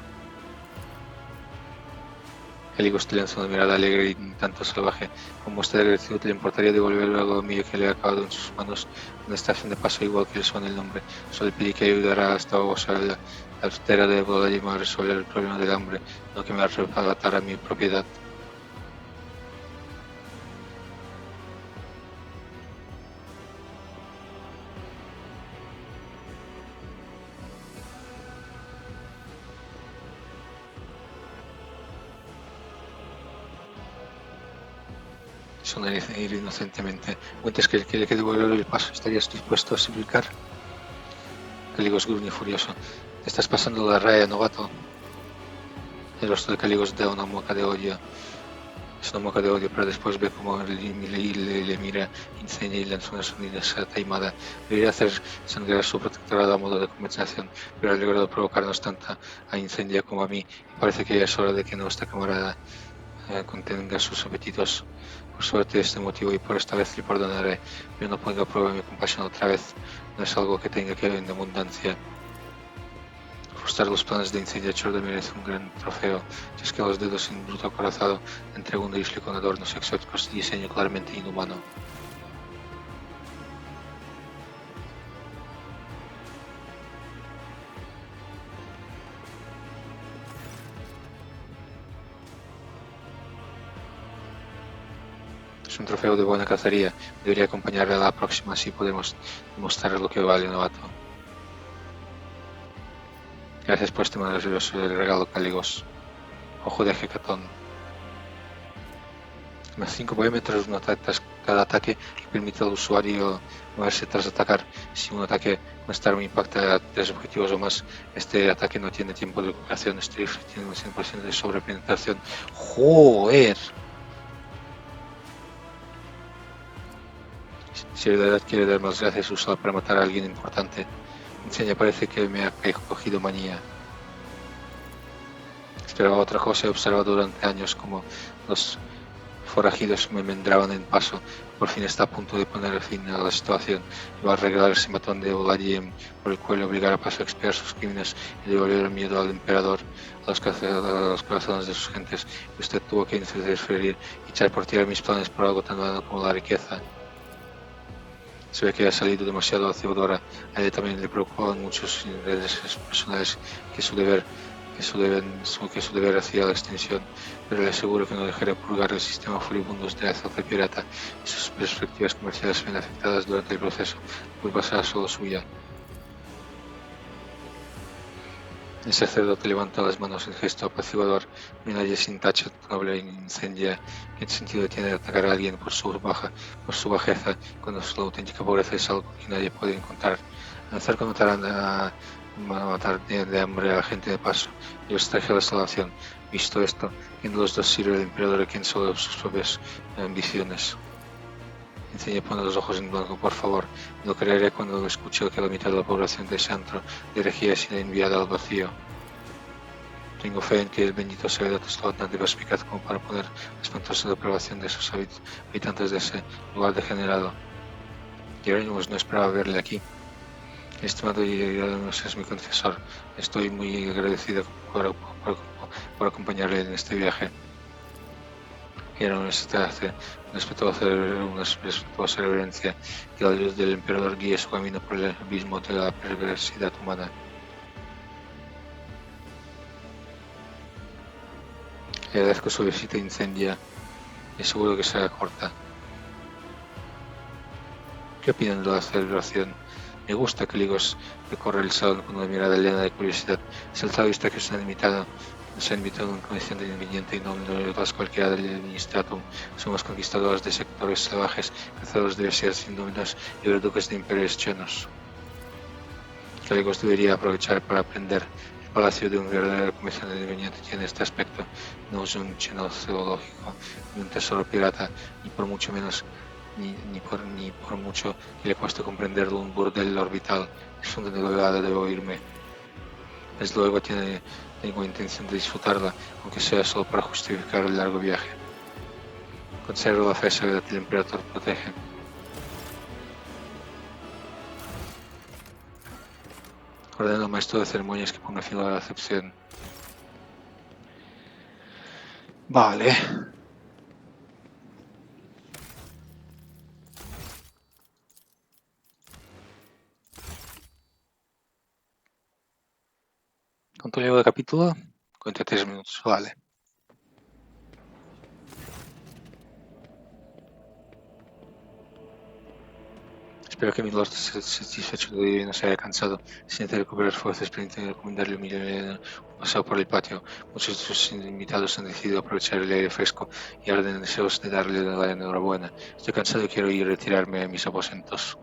Caligos te lanza una mirada alegre y un tanto salvaje. Como muestra de gratitud, ¿le importaría devolver algo mío que le ha acabado en sus manos una estación de paso igual que le suena el nombre? Solo pedí que ayudara hasta vos a la austera de Bodalima a resolver el problema del hambre, no que me arrebatara mi propiedad. Sonreír inocentemente. ¿Cuentas que quiere que devuelva el paso? ¿Estarías dispuesto a suplicar? Caligos gruñe furioso. Te estás pasando la raya, novato. El rostro de Caligos da una mueca de odio. Es una mueca de odio, pero después ve como le mira, incendia y lanza una sonrisa taimada. Debería hacer sangrar a su protectorado a modo de compensación, pero ha logrado provocarnos tanta a incendia como a mí. Y parece que ya es hora de que nuestra camarada contenga sus apetitos. Por suerte este motivo y por esta vez le perdonaré, pero no ponga a prueba mi compasión otra vez. No es algo que tenga que ver en abundancia. Frustrar los planes de incendio Chorda merece un gran trofeo. Chasquea los dedos en bruto acorazado, entrega un rifle con adornos exóticos y diseño claramente inhumano. Es un trofeo de buena cacería. Debería acompañarle a la próxima, así podemos demostrar lo que vale, novato. Gracias por este maravilloso regalo, Caligos. Ojo de Hecatón. Más 5 parámetros, cada ataque que permite al usuario moverse tras atacar. Si un ataque con Storm impacta a 3 objetivos o más, este ataque no tiene tiempo de recuperación. Este rifle tiene un 100% de sobrepenetración. ¡Joder! Si de verdad quiere dar más gracias, úsala para matar a alguien importante. Enseña, parece que me ha cogido manía. Esperaba otra cosa, he observado durante años como los forajidos me mendraban en paso. Por fin está a punto de poner fin a la situación. Va a arreglar ese matón de Oladiem por el cual obligar a paso a expiar sus crímenes y devolver el miedo al emperador, a los corazones de sus gentes. Y usted tuvo que interferir y echar por tierra mis planes por algo tan vano como la riqueza. Se ve que ha salido demasiado hacedora. A ella también le preocupaban muchos intereses personales que su deber hacía la extensión, pero le aseguro que no dejaré purgar el sistema furibundos de azafre pirata y sus perspectivas comerciales ven afectadas durante el proceso. La culpa será solo suya. El sacerdote levanta las manos en gesto apaciguador. No hay nadie sin tacha noble e incendia. ¿Qué sentido tiene atacar a alguien por su bajeza, cuando su auténtica pobreza es algo que nadie puede encontrar? Lanzar con a matar de hambre a la gente de paso y les traje la salvación. Visto esto, ¿quién de los dos sirve al emperador a quien solo sus propias ambiciones? Enseña, pone los ojos en blanco, por favor. No creeré cuando escucho que la mitad de la población de Santro de herejía ha sido enviada al vacío. Tengo fe en que el bendito sacerdote es lo bastante perspicaz como para poner la espantosa depravación de sus habitantes de ese lugar degenerado. Hieronymus no esperaba verle aquí. Estimado Hieronymus es mi confesor. Estoy muy agradecido por acompañarle en este viaje. Hieronymus te hace una respetuosa reverencia, que la luz del emperador guíe su camino por el abismo de la perversidad humana. Le agradezco su visita incendia y seguro que será corta. ¿Qué opinan de la celebración? Me gusta que Ligos recorre el salón con una mirada llena de curiosidad. Es el taoísta que nos ha invitado a una comisión de inconveniente y no tras cualquiera del administratum. Somos conquistadores de sectores salvajes, cazadores de bestias indómitas y verduques de imperios chenos. Que Ligos debería aprovechar para aprender. El palacio de un verdadero comisión de inconveniente tiene este aspecto. No es un cheno zoológico, ni un tesoro pirata, ni por mucho menos ni por mucho que le cueste comprenderlo, un burdel orbital. Es una delegada de oírme. Desde luego tengo intención de disfrutarla, aunque sea solo para justificar el largo viaje. Conservo la fe sagrada que el emperador protege. Ordeno al maestro de ceremonias que ponga fin a la recepción. Vale. ¿Cuánto llevo de capítulo? 43 minutos, vale. Espero que mi Lord satisfecho de y no se haya cansado. Si necesita recuperar fuerzas, permítame recomendarle un paseo por el patio. Muchos de sus invitados han decidido aprovechar el aire fresco y arden deseos de darle la enhorabuena. Estoy cansado y quiero ir a retirarme a mis aposentos.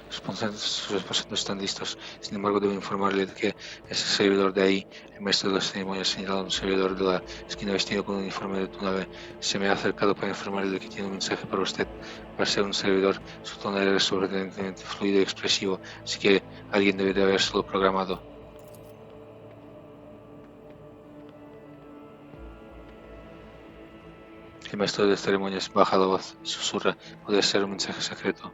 Sus aposentos están listos. Sin embargo, debo informarle de que ese servidor de ahí, el maestro de las ceremonias, señalado a un servidor de la esquina vestido con un uniforme de tu nave, se me ha acercado para informarle de que tiene un mensaje para usted. Para ser un servidor, su tonalidad es sorprendentemente fluido y expresivo, así que alguien debe de habérselo programado. El maestro de las ceremonias baja la voz y susurra. Podría ser un mensaje secreto.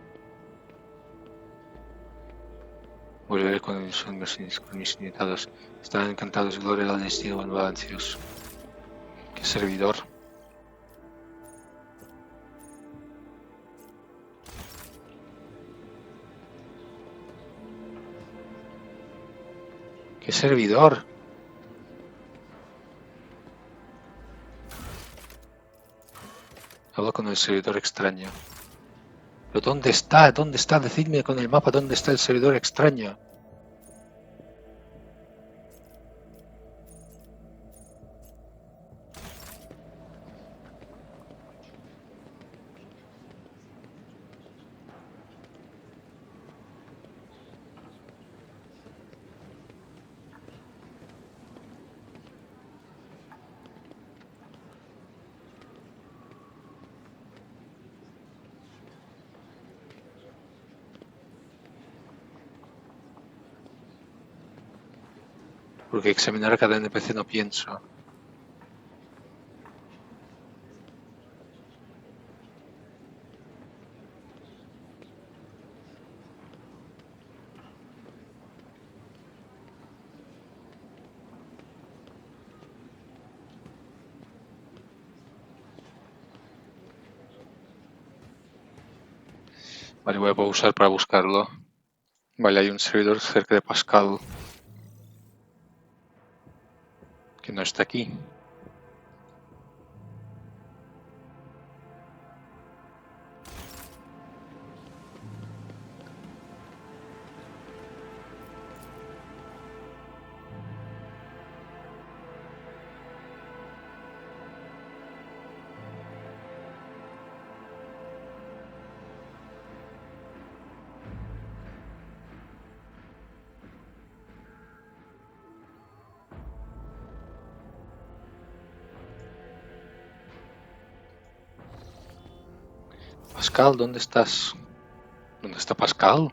Volveré con mis invitados. Estarán encantados. Gloria al destino en Balancios. ¿Qué servidor? ¿Qué servidor? Hablo con el servidor extraño. ¿Pero dónde está? ¿Dónde está? Decidme con el mapa dónde está el servidor extraño. Porque examinar a cada NPC no pienso. Vale, voy a pausar para buscarlo. Vale, hay un servidor cerca de Pascal. Que no está aquí. Pascal, ¿dónde estás? ¿Dónde está Pascal?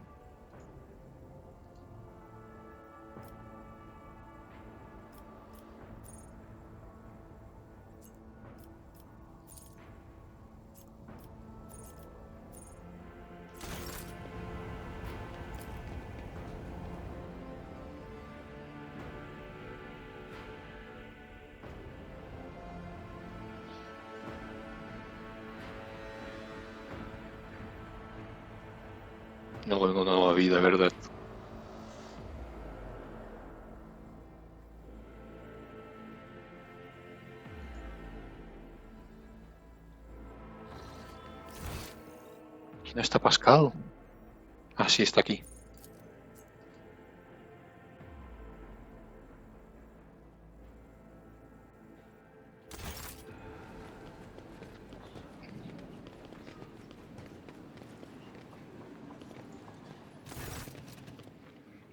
No ha habido, ¿verdad? ¿Aquí no está Pascal? Ah, sí, está aquí.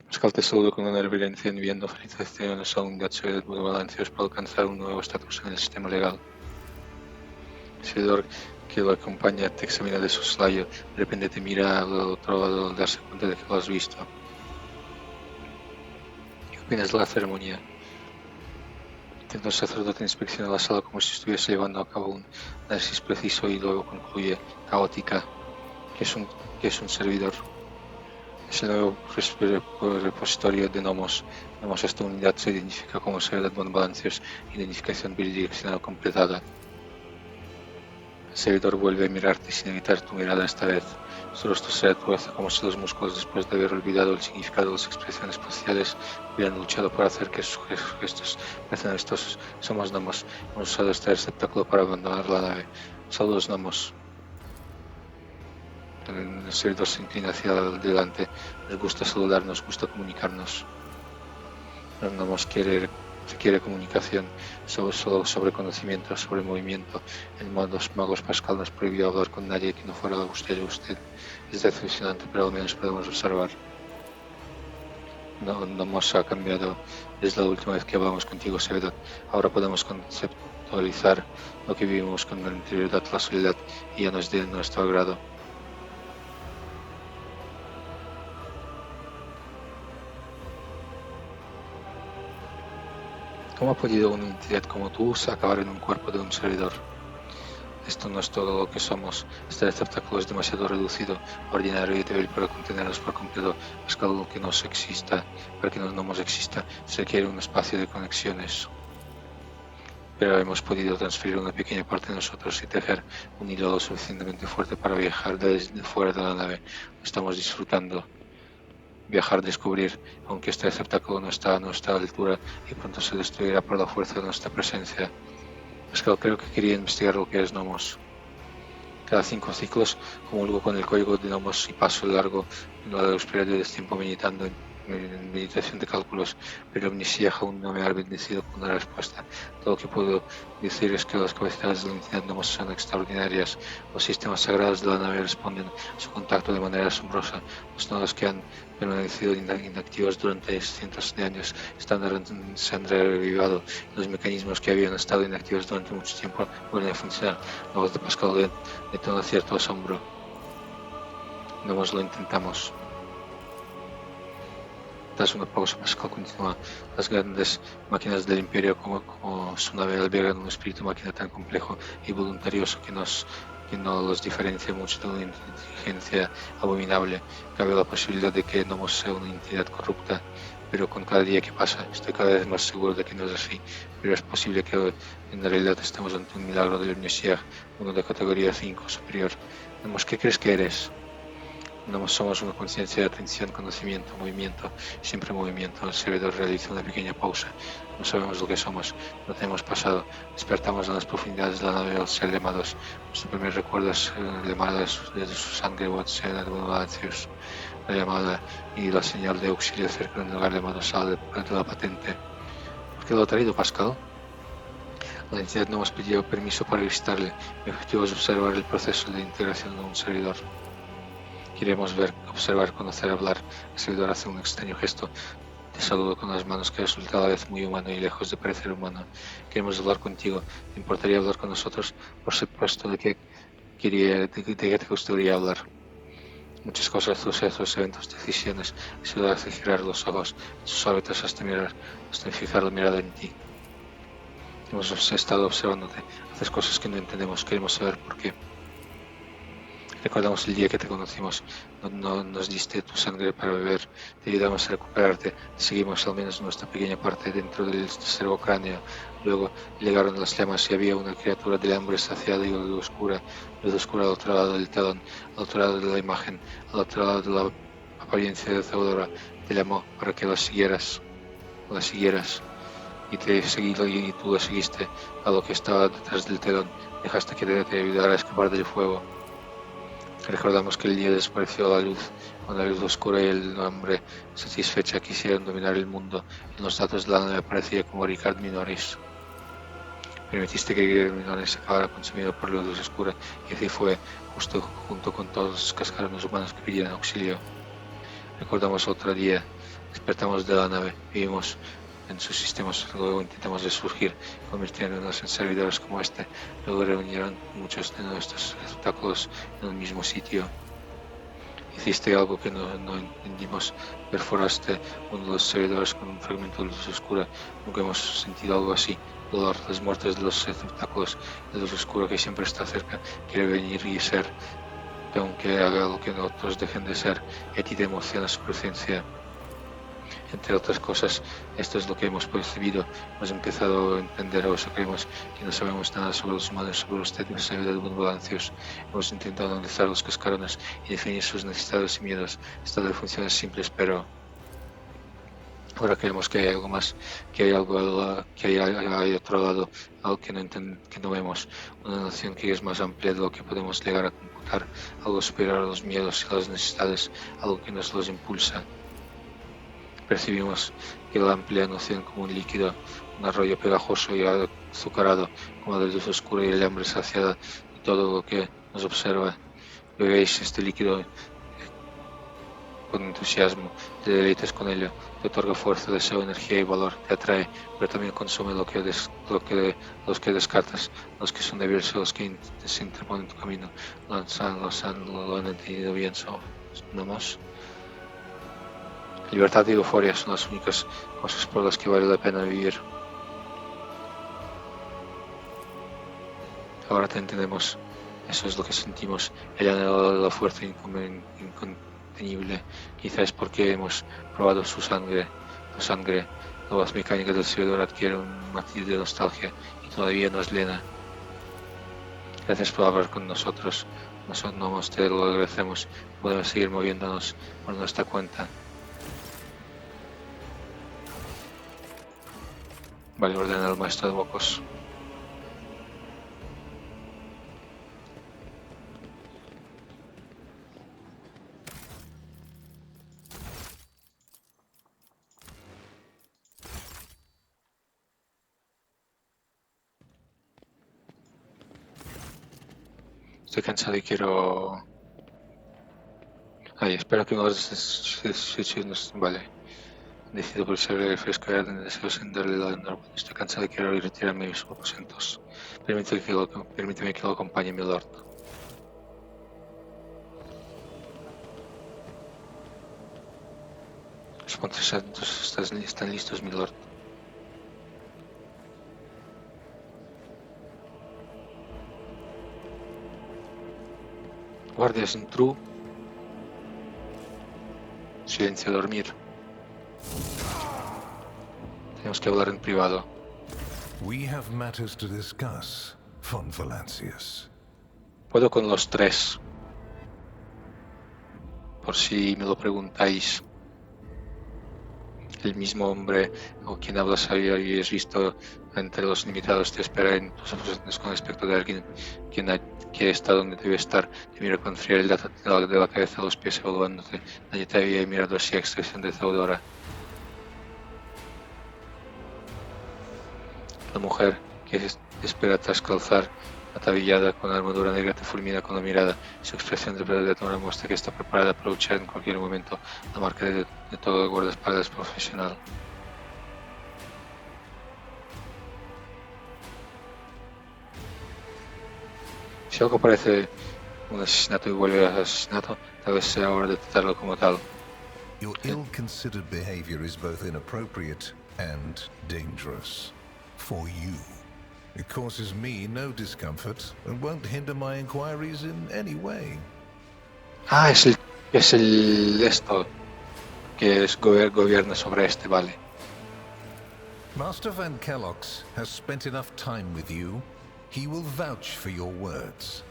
Pascal te saludo con una reverencia enviando felicitaciones a un gato de balanceos para alcanzar un nuevo estatus en el sistema legal. El servidor que lo acompaña te examina de soslayo. De repente te mira al otro lado al darse cuenta de que lo has visto. ¿Qué opinas de la ceremonia? Intenta el sacerdote inspecciona la sala como si estuviese llevando a cabo un análisis preciso y luego concluye, caótica, que es un servidor. Es el nuevo repositorio de gnomos. Esta unidad se identifica como servidor de balanceos, identificación bidireccional completada. El servidor vuelve a mirarte sin evitar tu mirada esta vez. Su rostro se retuerce como si los músculos, después de haber olvidado el significado de las expresiones faciales, hubieran luchado por hacer que sus gestos parecen amistosos. Somos gnomos. Hemos usado este receptáculo para abandonar la nave. Saludos, gnomos. El servidor se inclina hacia adelante. Nos gusta saludar, nos gusta comunicarnos. Los gnomos requiere comunicación, solo sobre conocimiento, sobre movimiento. El los magos Pascal nos prohibió hablar con nadie que no fuera usted. Es decepcionante, pero al menos podemos observar. No nos ha cambiado desde la última vez que hablamos contigo, servidor. Ahora podemos conceptualizar lo que vivimos con la anterioridad, la soledad, y ya no es de nuestro agrado. ¿Cómo ha podido una entidad como tú acabar en un cuerpo de un servidor? Esto no es todo lo que somos. Este receptáculo es demasiado reducido, ordinario y débil para contenernos por completo. Es algo que nos exista. Para que no nos exista, se requiere un espacio de conexiones. Pero hemos podido transferir una pequeña parte de nosotros y tejer un hilo lo suficientemente fuerte para viajar desde fuera de la nave. Lo estamos disfrutando. Viajar, descubrir, aunque este receptáculo no está a nuestra altura y pronto se destruirá por la fuerza de nuestra presencia. Es que creo que quería investigar lo que es gnomos. Cada 5 ciclos comulgo con el código de nomos y paso largo uno de los periodos de tiempo meditando en meditación de cálculos, pero Omnisciah aún no me ha bendecido con una respuesta. Todo lo que puedo decir es que las capacidades de la entidad nomos son extraordinarias. Los sistemas sagrados de la nave responden a su contacto de manera asombrosa. Los nodos que han permanecido inactivos durante cientos de años se han revivado. Los mecanismos que habían estado inactivos durante mucho tiempo vuelven a funcionar. La voz de Pascal detonó cierto asombro. Nomos lo intentamos. Tras una pausa, Pascal continúa. Las grandes máquinas del Imperio, como su nave, albergan un espíritu máquina tan complejo y voluntarioso que no los diferencia mucho de una inteligencia abominable. Cabe la posibilidad de que Nomos sea una entidad corrupta, pero con cada día que pasa estoy cada vez más seguro de que no es así. Pero es posible que en realidad estemos ante un milagro del Omnisciah, uno de categoría 5 superior. Nomos, ¿qué crees que eres? No somos una conciencia de atención, conocimiento, movimiento, siempre movimiento. El servidor realiza una pequeña pausa. No sabemos lo que somos, no tenemos pasado. Despertamos en las profundidades de la nave al ser llamados. Nuestro primer recuerdo es la llamada de su sangre, Watsena de Bonalancius. La llamada y la señal de auxilio cerca de un lugar llamado sala de la patente. ¿Por qué lo ha traído Pascal? La entidad no nos pidió permiso para visitarle. Mi objetivo es observar el proceso de integración de un servidor. Queremos ver, observar, conocer, hablar. El servidor hace un extraño gesto de saludo con las manos que resulta a la vez muy humano y lejos de parecer humano. Queremos hablar contigo. ¿Te importaría hablar con nosotros? Por supuesto, ¿de qué te gustaría hablar? Muchas cosas, sucesos, eventos, decisiones. El servidor hace girar los ojos, sus órbitas hasta fijar la mirada en ti. Hemos estado observándote. Haces cosas que no entendemos. Queremos saber por qué. Recordamos el día que te conocimos, no nos diste tu sangre para beber, te ayudamos a recuperarte, seguimos al menos nuestra pequeña parte dentro del cráneo. Luego llegaron las llamas y había una criatura del hambre saciada y luz oscura al otro lado del telón, al otro lado de la imagen, al otro lado de la apariencia de Theodora. Te llamó para que la siguieras, y te seguí y tú la seguiste a lo que estaba detrás del telón, dejaste que te ayudara a escapar del fuego. Recordamos que el día desapareció la luz, con la luz oscura y el hambre satisfecha quisieron dominar el mundo. En los datos de la nave aparecía como Ricard Minoris. Permitiste que Ricard Minoris acabara consumido por la luz oscura, y así fue, justo junto con todos los cascarones humanos que pidieron auxilio. Recordamos otro día, despertamos de la nave, vivimos en sus sistemas, luego intentamos resurgir, convirtiéndonos en servidores como este, luego reunieron muchos de nuestros receptáculos en un mismo sitio. Hiciste algo que no entendimos, perforaste uno de los servidores con un fragmento de luz oscura, nunca hemos sentido algo así. Dolor, las muertes de los receptáculos, de luz oscura que siempre está cerca, quiere venir y ser, aunque haga lo que otros dejen de ser, y a ti te emociona su presencia. Entre otras cosas, esto es lo que hemos percibido. Hemos empezado a entender, o eso creemos, que no sabemos nada sobre los humanos, sobre los términos de buen balancios. Hemos intentado analizar los cascarones y definir sus necesidades y miedos. Esto de funciones simples, pero ahora creemos que hay algo más, que hay otro lado, algo que no vemos, una noción que es más amplia de lo que podemos llegar a computar, algo superior a los miedos y las necesidades, algo que nos los impulsa. Percibimos que la amplia noción como un líquido, un arroyo pegajoso y azucarado, como la luz oscura y el hambre saciada, y todo lo que nos observa. Bebéis este líquido con entusiasmo, te deleites con ello, te otorga fuerza, deseo, energía y valor, te atrae, pero también consume los que descartas, los que son débiles o los que se interponen en tu camino. Lo han entendido bien, no más. Libertad y euforia son las únicas cosas por las que vale la pena vivir. Ahora te entendemos. Eso es lo que sentimos. El anhelo de la fuerza incontenible. Quizás es porque hemos probado su sangre. Tu sangre, la voz mecánica del servidor adquiere un matiz de nostalgia y todavía nos llena. Gracias por hablar con nosotros. Nosotros te lo agradecemos. Podemos seguir moviéndonos por nuestra cuenta. Vale, ordena el maestro de Bocos. Estoy cansado y quiero... Ay, espero que uno de los switches nos... Vale. Decido pulsar el fresco y deseo sentarle la normal. Estoy cansado y quiero retirarme de mis aposentos. Permíteme que lo acompañe, mi lord. Los pontes santos están listos, mi lord. Guardias en true. Silencio a dormir. Tenemos que hablar en privado. We have matters to discuss, von Valancius. Puedo con los tres. Por si me lo preguntáis. El mismo hombre o quien hablas habéis visto entre los limitados te espera en tus aposentos con aspecto de alguien que está donde debe estar. Te mira con frialdad de la cabeza a los pies evaluándote. Nadie te había mirado así, expresión deudora. La mujer que espera tras calzar, atavillada con armadura negra, te fulmina con la mirada. Su expresión de predadora muestra que está preparada para luchar en cualquier momento. La marca de todo guardaespaldas profesional. Si algo parece un asesinato y vuelve a asesinato, tal vez sea hora de tratarlo como tal. Your ill-considered behavior is both inappropriate and dangerous. For you. It causes me no discomfort and won't hinder my inquiries in any way. Ah, es el esto que es gobierna sobre este, vale. Master Van Kellox has spent enough time with you. He will vouch for your words.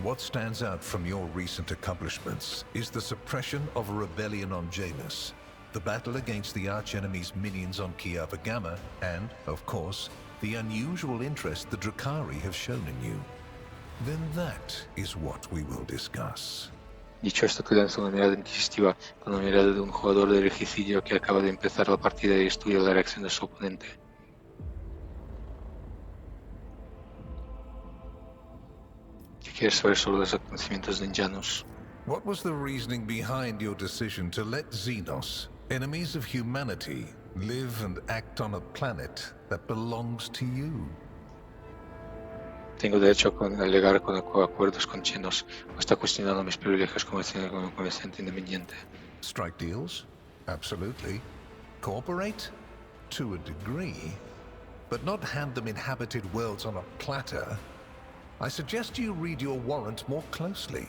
What stands out from your recent accomplishments is the suppression of a rebellion on Janus, the battle against the arch-enemy's minions on Kiava Gamma, and, of course, the unusual interest the Drakari have shown in you. Then that is what we will discuss. Dicho esto, te lanza una mirada inquisitiva con la mirada de un jugador de regicidio que acaba de empezar la partida y estudia la reacción de su oponente. ¿Qué quieres saber sobre los acontecimientos de Janus? What was the reasoning behind your decision to let Xenos, enemies of humanity, live and act on a planet that belongs to you? Tengo derecho a alegar con acuerdos con chinos o está cuestionando mis privilegios como comerciante independiente. Strike deals? Absolutely. Cooperate? To a degree. But not hand them inhabited worlds on a platter. I suggest you read your warrant more closely.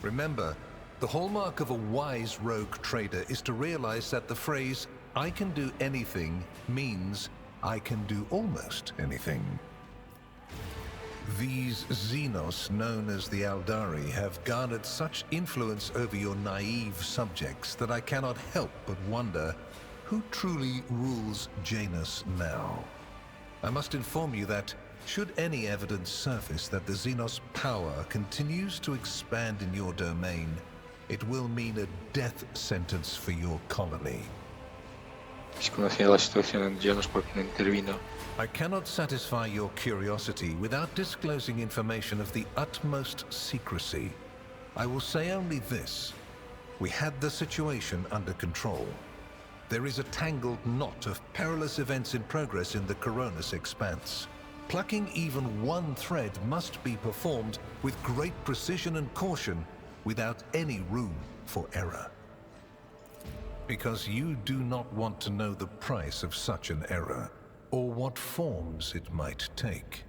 Remember, the hallmark of a wise rogue trader is to realize that the phrase, "I can do anything," means I can do almost anything. These Xenos, known as the Aldari, have garnered such influence over your naive subjects that I cannot help but wonder who truly rules Janus now. I must inform you that, should any evidence surface that the Xenos power continues to expand in your domain, it will mean a death sentence for your colony. Desconocía la situación en Janus porque no intervino. I cannot satisfy your curiosity without disclosing information of the utmost secrecy. I will say only this. We had the situation under control. There is a tangled knot of perilous events in progress in the Coronis expanse. Plucking even one thread must be performed with great precision and caution, without any room for error. Because you do not want to know the price of such an error, or what forms it might take.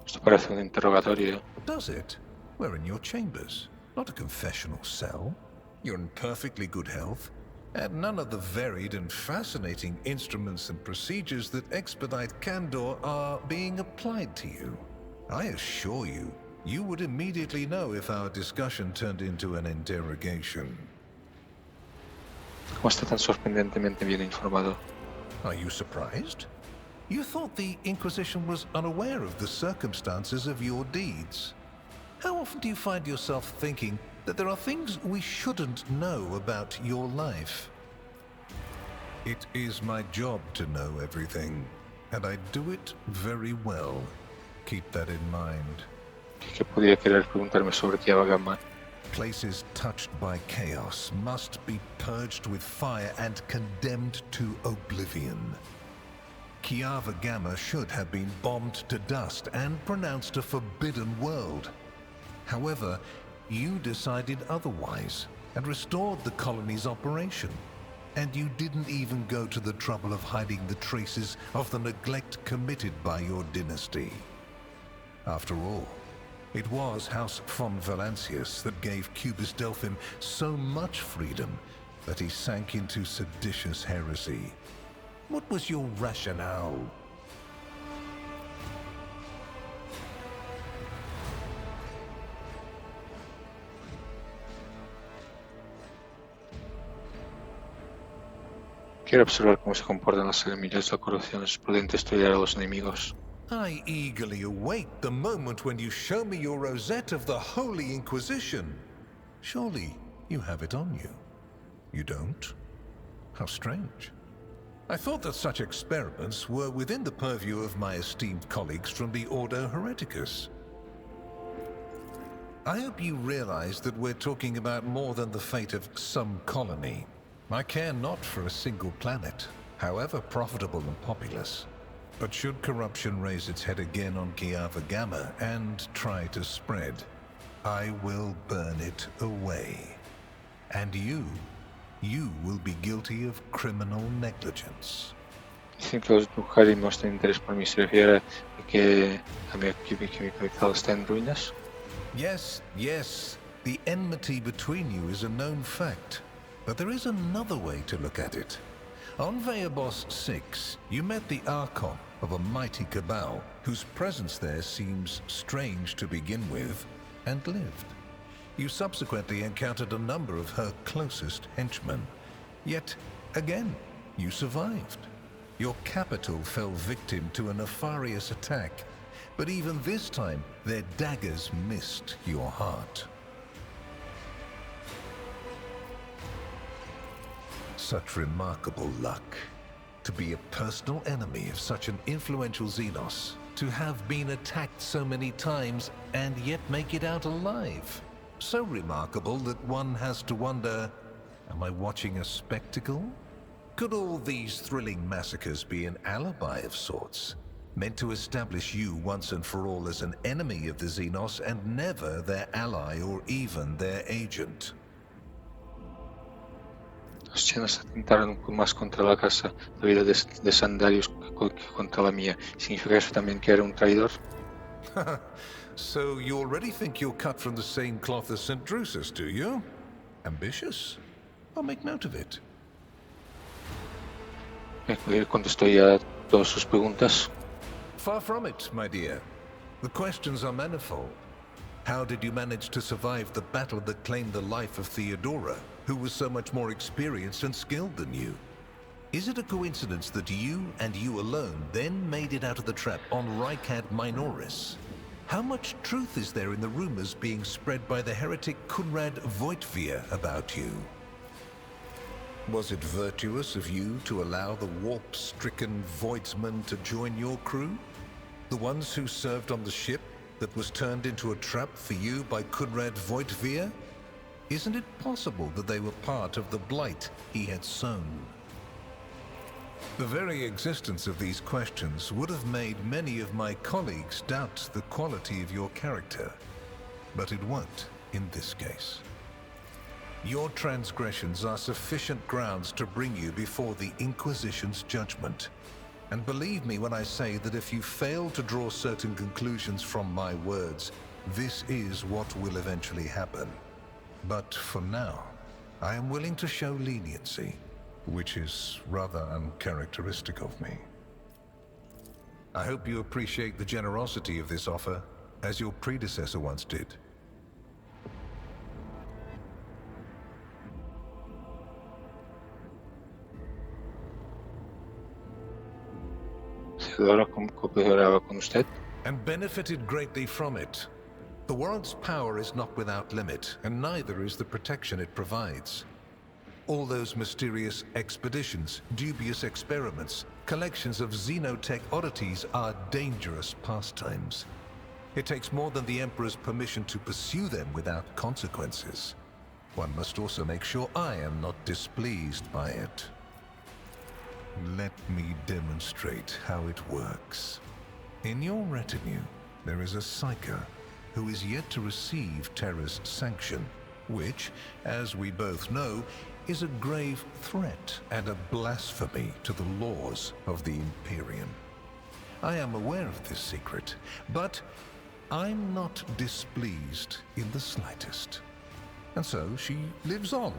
Esto parece un interrogatorio. Does it? We're in your chambers, not a confessional cell. You're in perfectly good health, and none of the varied and fascinating instruments and procedures that expedite candor are being applied to you. I assure you, you would immediately know if our discussion turned into an interrogation. ¿Cómo está tan sorprendentemente bien informado? Are you surprised? You thought the Inquisition was unaware of the circumstances of your deeds. How often do you find yourself thinking that there are things we shouldn't know about your life? It is my job to know everything, and I do it very well. keep that in mind. ¿Qué podría querer preguntarme sobre Kiavagamma? Places touched by chaos must be purged with fire and condemned to oblivion. Kiava Gamma should have been bombed to dust and pronounced a forbidden world. However, you decided otherwise and restored the colony's operation. And you didn't even go to the trouble of hiding the traces of the neglect committed by your dynasty. After all, it was House von Valancius that gave Cubus Delphim so much freedom that he sank into seditious heresy. What was your rationale? Quiero observar cómo se comportan las semillas de la corrupción. Es prudente estudiar a los enemigos. I eagerly await the moment when you show me your rosette of the Holy Inquisition. Surely you have it on you. You don't? How strange. I thought that such experiments were within the purview of my esteemed colleagues from the Order Hereticus. I hope you realize that we're talking about more than the fate of some colony. I care not for a single planet, however profitable and populous. But should corruption raise its head again on Kiava Gamma and try to spread, I will burn it away. And you will be guilty of criminal negligence. Dicen que los Bukhari muestran interés por mí. ¿Se refiere a que mi pecado está en ruinas? Yes, yes. The enmity between you is a known fact. But there is another way to look at it. On Veabos 6, you met the Archon of a mighty cabal, whose presence there seems strange to begin with, and lived. You subsequently encountered a number of her closest henchmen. Yet, again, you survived. Your capital fell victim to a nefarious attack, but even this time, their daggers missed your heart. Such remarkable luck. To be a personal enemy of such an influential Xenos. To have been attacked so many times and yet make it out alive. So remarkable that one has to wonder, am I watching a spectacle? Could all these thrilling massacres be an alibi of sorts? Meant to establish you once and for all as an enemy of the Xenos and never their ally or even their agent. Los chinos atentaron más contra la casa de vida de Sandarius que contra la mía. ¿Significa eso también que era un traidor? So you already think you're cut from the same cloth as St. Drusus, do you? Ambitious? I'll make note of it. Contestó ya todas sus preguntas. Far from it, my dear. The questions are manifold. How did you manage to survive the battle that claimed the life of Theodora, who was so much more experienced and skilled than you? Is it a coincidence that you and you alone then made it out of the trap on Rykad Minoris? How much truth is there in the rumors being spread by the heretic Kunrad Voitvir about you? Was it virtuous of you to allow the warp-stricken Voidsmen to join your crew? The ones who served on the ship that was turned into a trap for you by Kunrad Voitvir? Isn't it possible that they were part of the blight he had sown? The very existence of these questions would have made many of my colleagues doubt the quality of your character, but it won't in this case. Your transgressions are sufficient grounds to bring you before the Inquisition's judgment. And believe me when I say that if you fail to draw certain conclusions from my words, this is what will eventually happen. But for now, I am willing to show leniency, which is rather uncharacteristic of me. I hope you appreciate the generosity of this offer, as your predecessor once did. And benefited greatly from it. The warrant's power is not without limit, and neither is the protection it provides. All those mysterious expeditions, dubious experiments, collections of xenotech oddities are dangerous pastimes. It takes more than the Emperor's permission to pursue them without consequences. One must also make sure I am not displeased by it. Let me demonstrate how it works. In your retinue, there is a Psyker who is yet to receive Terra's sanction, which, as we both know, is a grave threat and a blasphemy to the laws of the Imperium. I am aware of this secret, but I'm not displeased in the slightest. And so she lives on,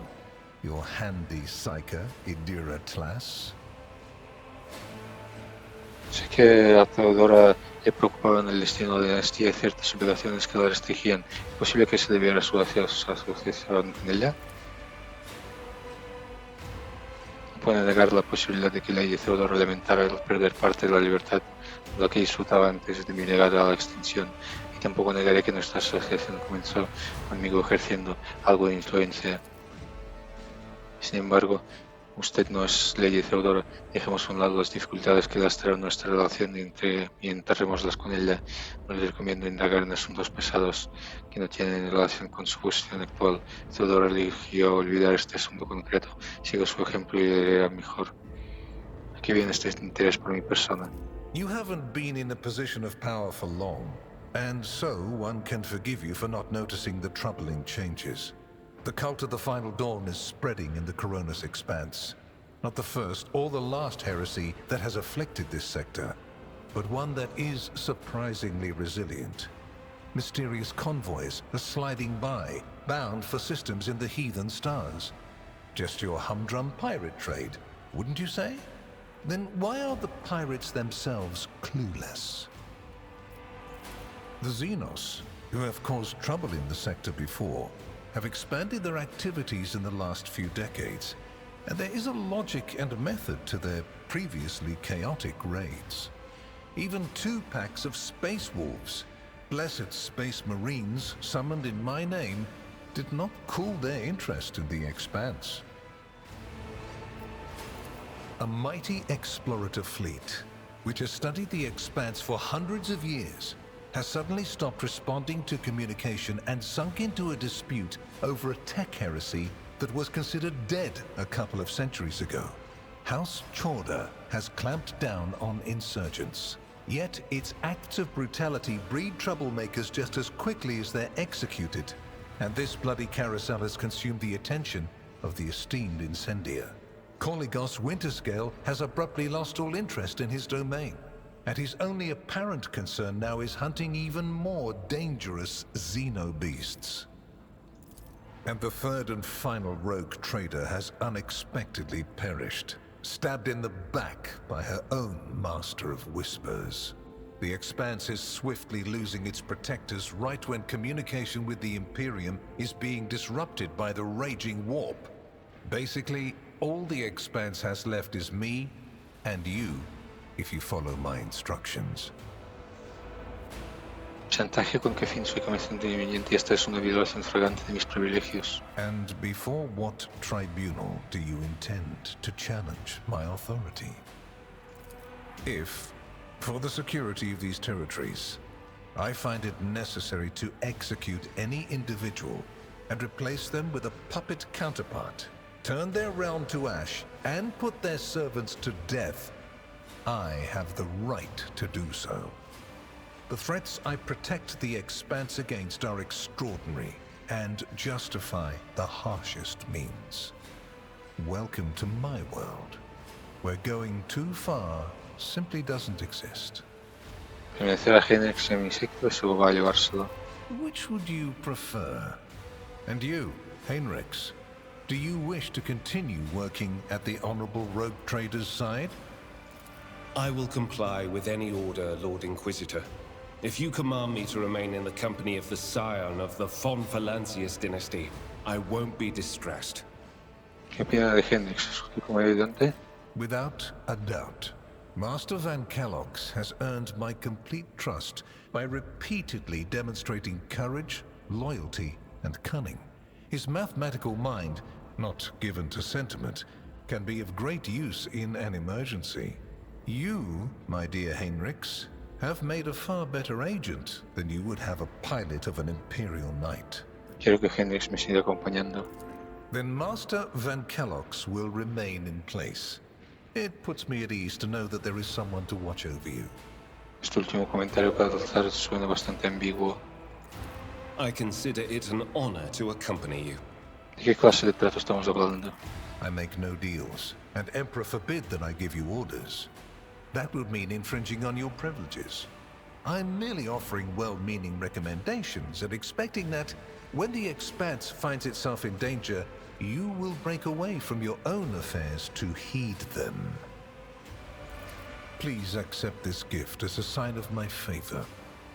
your handy Psyker, Idira Tlas. Sé que a Teodora le preocupaban el destino de la dinastía y ciertas obligaciones que la restringían. ¿Es posible que se debiera a su asociación con ella? No puede negar la posibilidad de que Lady Theodora lamentara el perder parte de la libertad de la que disfrutaba antes de mi llegada a la extinción. Y tampoco negaré que nuestra asociación comenzó conmigo ejerciendo algo de influencia. Sin embargo, usted no es Lady Theodora. Dejemos a un lado las dificultades que lastraron nuestra relación y enterrémoslas con ella. No le recomiendo indagar en asuntos pesados que no tienen relación con su posición actual. Theodora eligió olvidar este asunto concreto. Sigo su ejemplo y le irá mejor. ¿A qué viene este interés por mi persona? You haven't been in a position of power for long, and so one can forgive you for not noticing the troubling changes. The cult of the Final Dawn is spreading in the Coronis Expanse. Not the first or the last heresy that has afflicted this sector, but one that is surprisingly resilient. Mysterious convoys are sliding by, bound for systems in the heathen stars. Just your humdrum pirate trade, wouldn't you say? Then why are the pirates themselves clueless? The Xenos, who have caused trouble in the sector before, have expanded their activities in the last few decades, and there is a logic and method to their previously chaotic raids. Even 2 packs of Space Wolves, blessed Space Marines summoned in my name, did not cool their interest in the Expanse. A mighty explorative fleet, which has studied the Expanse for hundreds of years, has suddenly stopped responding to communication and sunk into a dispute over a tech heresy that was considered dead a couple of centuries ago. House Chorda has clamped down on insurgents, yet its acts of brutality breed troublemakers just as quickly as they're executed, and this bloody carousel has consumed the attention of the esteemed incendiar. Koligos Winterscale has abruptly lost all interest in his domain, and his only apparent concern now is hunting even more dangerous xenobeasts. And the third and final rogue trader has unexpectedly perished, stabbed in the back by her own Master of Whispers. The Expanse is swiftly losing its protectors right when communication with the Imperium is being disrupted by the raging warp. Basically, all the Expanse has left is me and you, if you follow my instructions. Chantaje con que fin soy comerciante independiente y esta es una violación flagrante de mis privilegios. And before what tribunal do you intend to challenge my authority? If, for the security of these territories, I find it necessary to execute any individual and replace them with a puppet counterpart, turn their realm to ash, and put their servants to death, I have the right to do so. The threats I protect the Expanse against are extraordinary and justify the harshest means. Welcome to my world, where going too far simply doesn't exist. Permanecer a Henrix en mi secto, eso va a llevárselo. Which would you prefer? And you, Heinrichs, do you wish to continue working at the Honorable Rogue Trader's side? I will comply with any order, Lord Inquisitor. If you command me to remain in the company of the scion of the Von Valancius dynasty, I won't be distressed. ¿Qué opina de Henrix? ¿Es usted como ayudante? Without a doubt. Master Van Kellogg's has earned my complete trust by repeatedly demonstrating courage, loyalty, and cunning. His mathematical mind, not given to sentiment, can be of great use in an emergency. You, my dear Heinrichs, have made a far better agent than you would have a pilot of an Imperial Knight. Quiero que Hendrix me siga acompañando. Then Master Van Kellogg's will remain in place. It puts me at ease to know that there is someone to watch over you. Este último comentario para Balthazar suena bastante ambiguo. I consider it an honor to accompany you. ¿De qué clase de trato estamos hablando? I make no deals, and Emperor forbid that I give you orders. That would mean infringing on your privileges. I'm merely offering well-meaning recommendations and expecting that, when the Expanse finds itself in danger, you will break away from your own affairs to heed them. Please accept this gift as a sign of my favor.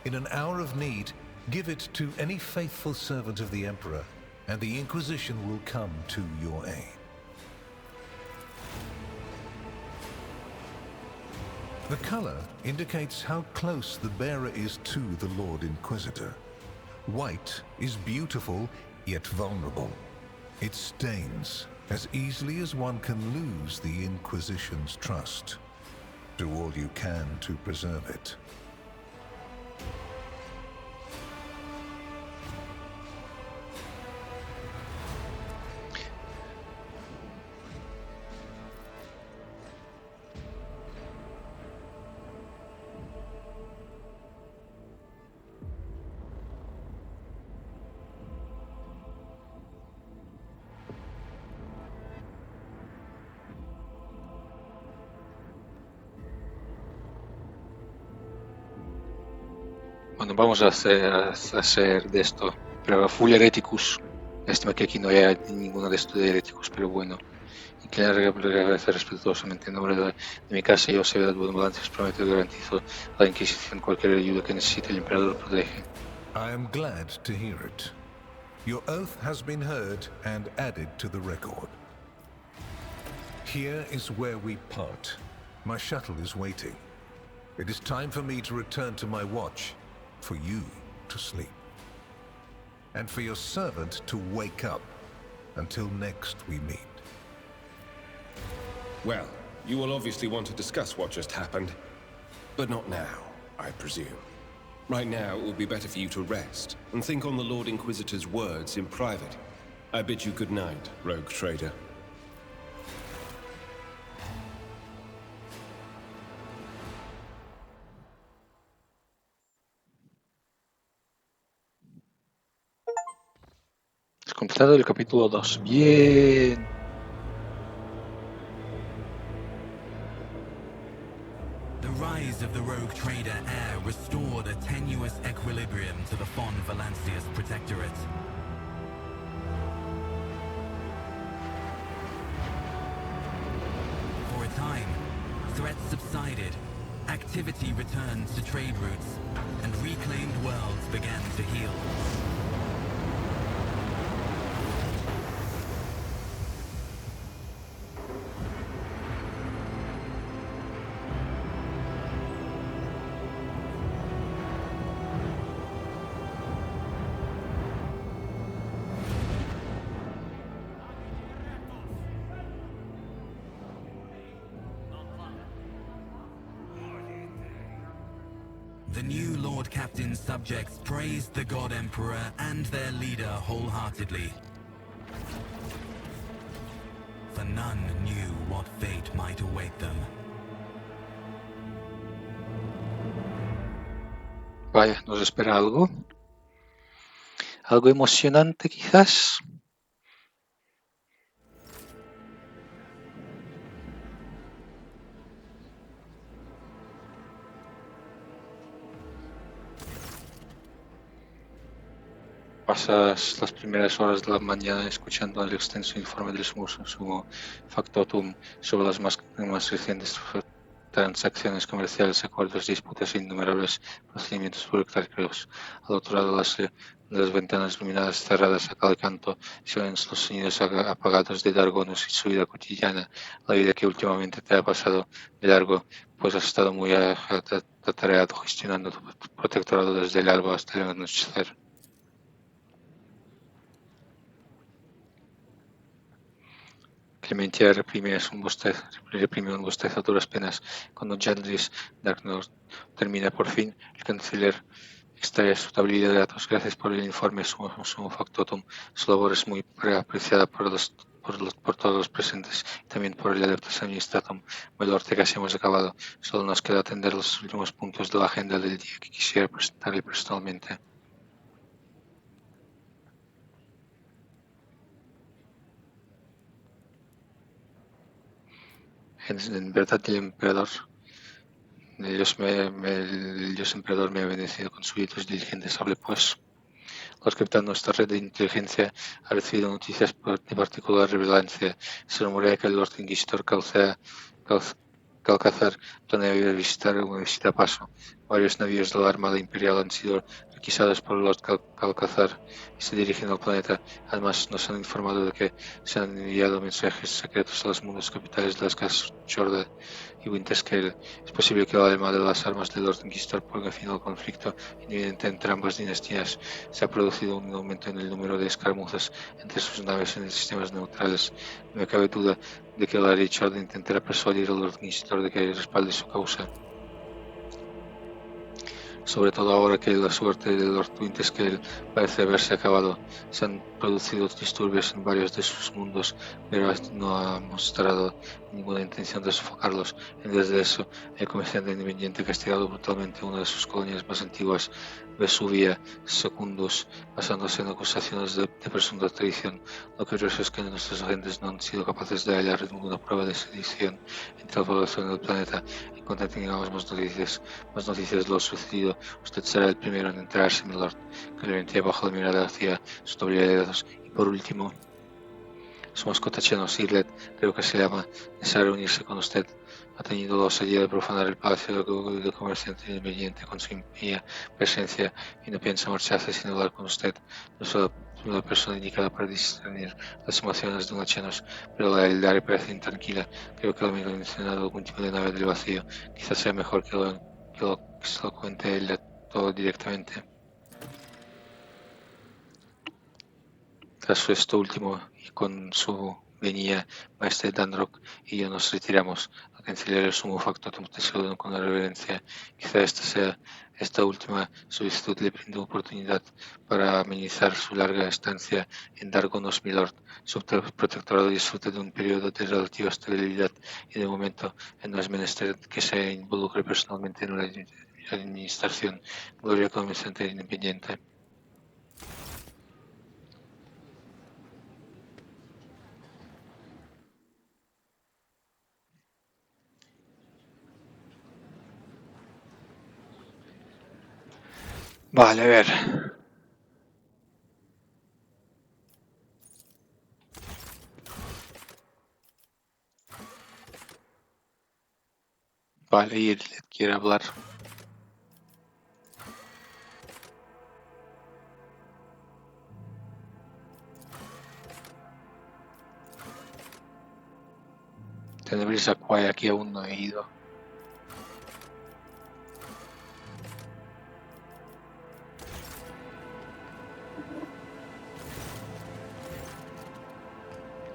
In an hour of need, give it to any faithful servant of the Emperor, and the Inquisition will come to your aid. The color indicates how close the bearer is to the Lord Inquisitor. White is beautiful, yet vulnerable. It stains as easily as one can lose the Inquisition's trust. Do all you can to preserve it. Bueno, vamos a hacer de esto, pero full hereticus. Lástima que aquí no haya ninguno de estos de hereticus, pero bueno. Y quiero agradecer respetuosamente en nombre de mi casa y yo, Severidad Buenabalances, prometo y garantizo a la Inquisición cualquier ayuda que necesite el Emperador protege. I am glad to hear it. Your oath has been heard and added to the record. Here is where we part. My shuttle is waiting. It is time for me to return to my watch, for you to sleep, and for your servant to wake up. Until next we meet. Well, you will obviously want to discuss what just happened. But not now, I presume. Right now, it would be better for you to rest and think on the Lord Inquisitor's words in private. I bid you good night, rogue trader. Es completado el capítulo 2. Bien. The rise of the rogue trader heir restored a tenuous equilibrium to the Fon Valancius Protectorate. For a time, threats subsided, activity returned to trade routes, and reclaimed worlds began to heal. The new Lord Captain's subjects praised the God Emperor and their leader wholeheartedly. For none knew what fate might await them. Vaya, ¿nos espera algo? ¿Algo emocionante quizás? Pasas las primeras horas de la mañana escuchando el extenso informe del sumo factotum sobre las más recientes transacciones comerciales, acuerdos, disputas e innumerables procedimientos burocráticos. Al otro lado de las ventanas iluminadas cerradas a cada canto se oyen los sonidos apagados de Dargonus y su vida cotidiana, la vida que últimamente te ha pasado de largo, pues has estado muy atareado gestionando tu protectorado desde el alba hasta el anochecer. Clementia reprime un bostezo a duras penas. Cuando Jandris Darknord termina por fin, el canciller extrae su tablilla de datos. Gracias por el informe, sumo factotum. Su labor es muy apreciada por todos los presentes y también por el Adeptus Administratum. Milord, casi hemos acabado. Solo nos queda atender los últimos puntos de la agenda del día que quisiera presentarle personalmente. En verdad, el dios emperador me ha bendecido con súbditos diligentes. Hable pues. Los capitán, nuestra red de inteligencia ha recibido noticias de particular relevancia. Se rumorea que el Lord Inquisitor Calcázar planea visitar una visita a paso. Varios navíos de la Armada Imperial han sido requisados por el Lord Calcázar y se dirigen al planeta. Además, nos han informado de que se han enviado mensajes secretos a los mundos capitales de las casas Jorda y Winterscale. Es posible que la alma de las armas del Lord Inquisitor ponga fin al conflicto inminente entre ambas dinastías. Se ha producido un aumento en el número de escaramuzas entre sus naves en sistemas neutrales. No me cabe duda de que la Richard intentará persuadir al Lord Inquisitor de que respalde su causa. Sobre todo ahora que la suerte del Lord Winterscale parece haberse acabado. Se han producido disturbios en varios de sus mundos, pero no ha mostrado ninguna intención de sofocarlos. En vez de eso, el comerciante independiente ha castigado brutalmente una de sus colonias más antiguas, Vesuvia Secundus, basándose en acusaciones de presunta traición. Lo curioso es que nuestros agentes no han sido capaces de hallar ninguna prueba de sedición entre la población del planeta. En cuanto tengamos más noticias de lo sucedido, usted será el primero en enterarse, milord. Clemente bajó la mirada hacia su tablilla de datos. Y por último, su mascota Cheno Siglet, creo que se llama, desea reunirse con usted. Ha tenido la osadía de profanar el palacio del comerciante independiente con su impía presencia y no piensa marcharse sin hablar con usted. No soy la persona indicada para discernir las emociones de una Chenos, pero la Eldari parece intranquila. Creo que lo ha mencionado algún tipo de nave del vacío. Quizás sea mejor que se lo cuente él todo directamente. Tras esto último, y con su venida, maestre Danrock y yo nos retiramos. La canciller sumo factotum te saludan con reverencia. Quizá esta última solicitud le brinde oportunidad para amenizar su larga estancia en Dargonos Milord. Su protectorado disfruta de un periodo de relativa estabilidad y de momento no es menester que se involucre personalmente en la administración. Gloria comerciante independiente. Vale, a ver. Vale, y él quiere hablar. Tenebrisa Kwai aquí aún no he ido.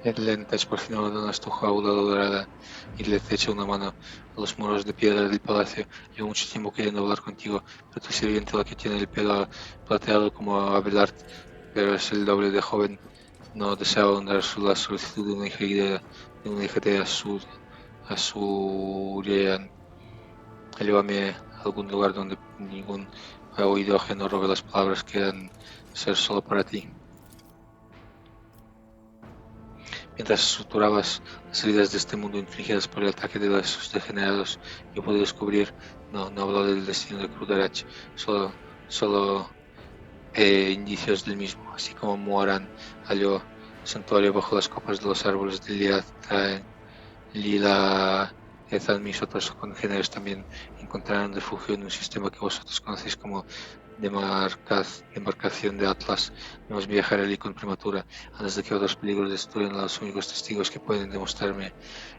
El lentes por fin abandonas tu jaula dorada y le echa una mano a los muros de piedra del palacio. Llevo mucho tiempo queriendo hablar contigo, pero tu sirviente, la que tiene el pelo plateado como Abelard, pero es el doble de joven, no deseaba honrar la solicitud de una hija de Azurian. Llévame a algún lugar donde ningún oído ajeno robe las palabras que han de ser solo para ti. Mientras suturabas las heridas de este mundo infligidas por el ataque de esos degenerados, yo pude descubrir, no habló del destino de Krudarach, solo indicios del mismo, así como Moaran halló santuario bajo las copas de los árboles de Lila Ethan, mis otros congéneres también encontraron refugio en un sistema que vosotros conocéis como demarcación de Atlas. Debemos viajar allí con prematura, antes de que otros peligros destruyan a los únicos testigos que pueden demostrarme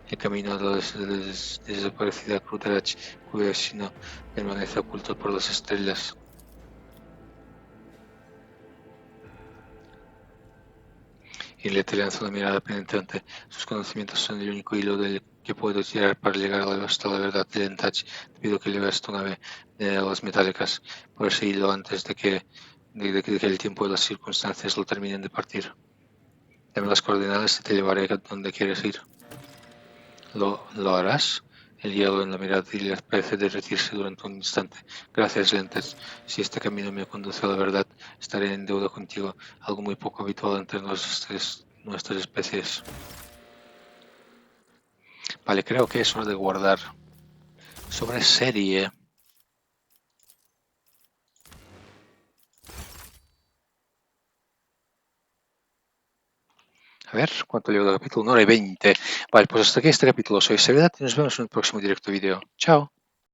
el camino a la desaparecida Krudarach, cuyo destino permanece oculto por las estrellas. y le lanza una mirada penetrante. Sus conocimientos son el único hilo del que puedo tirar para llegar hasta la verdad del Entach. Te pido que lleves tu nave de las metálicas por ese hilo antes de que el tiempo y las circunstancias lo terminen de partir. Dame las coordenadas y te llevaré a donde quieres ir. ¿Lo harás? El hielo en la mirada le parece derretirse durante un instante. Gracias, lentes. Si este camino me conduce a la verdad, estaré en deuda contigo, algo muy poco habitual entre nuestras especies. Vale, creo que es hora de guardar. Sobre serie. A ver, ¿cuánto llevo de capítulo? 1 hora y 20. Vale, pues hasta aquí este capítulo. Soy Sevedat y nos vemos en el próximo directo vídeo. Chao.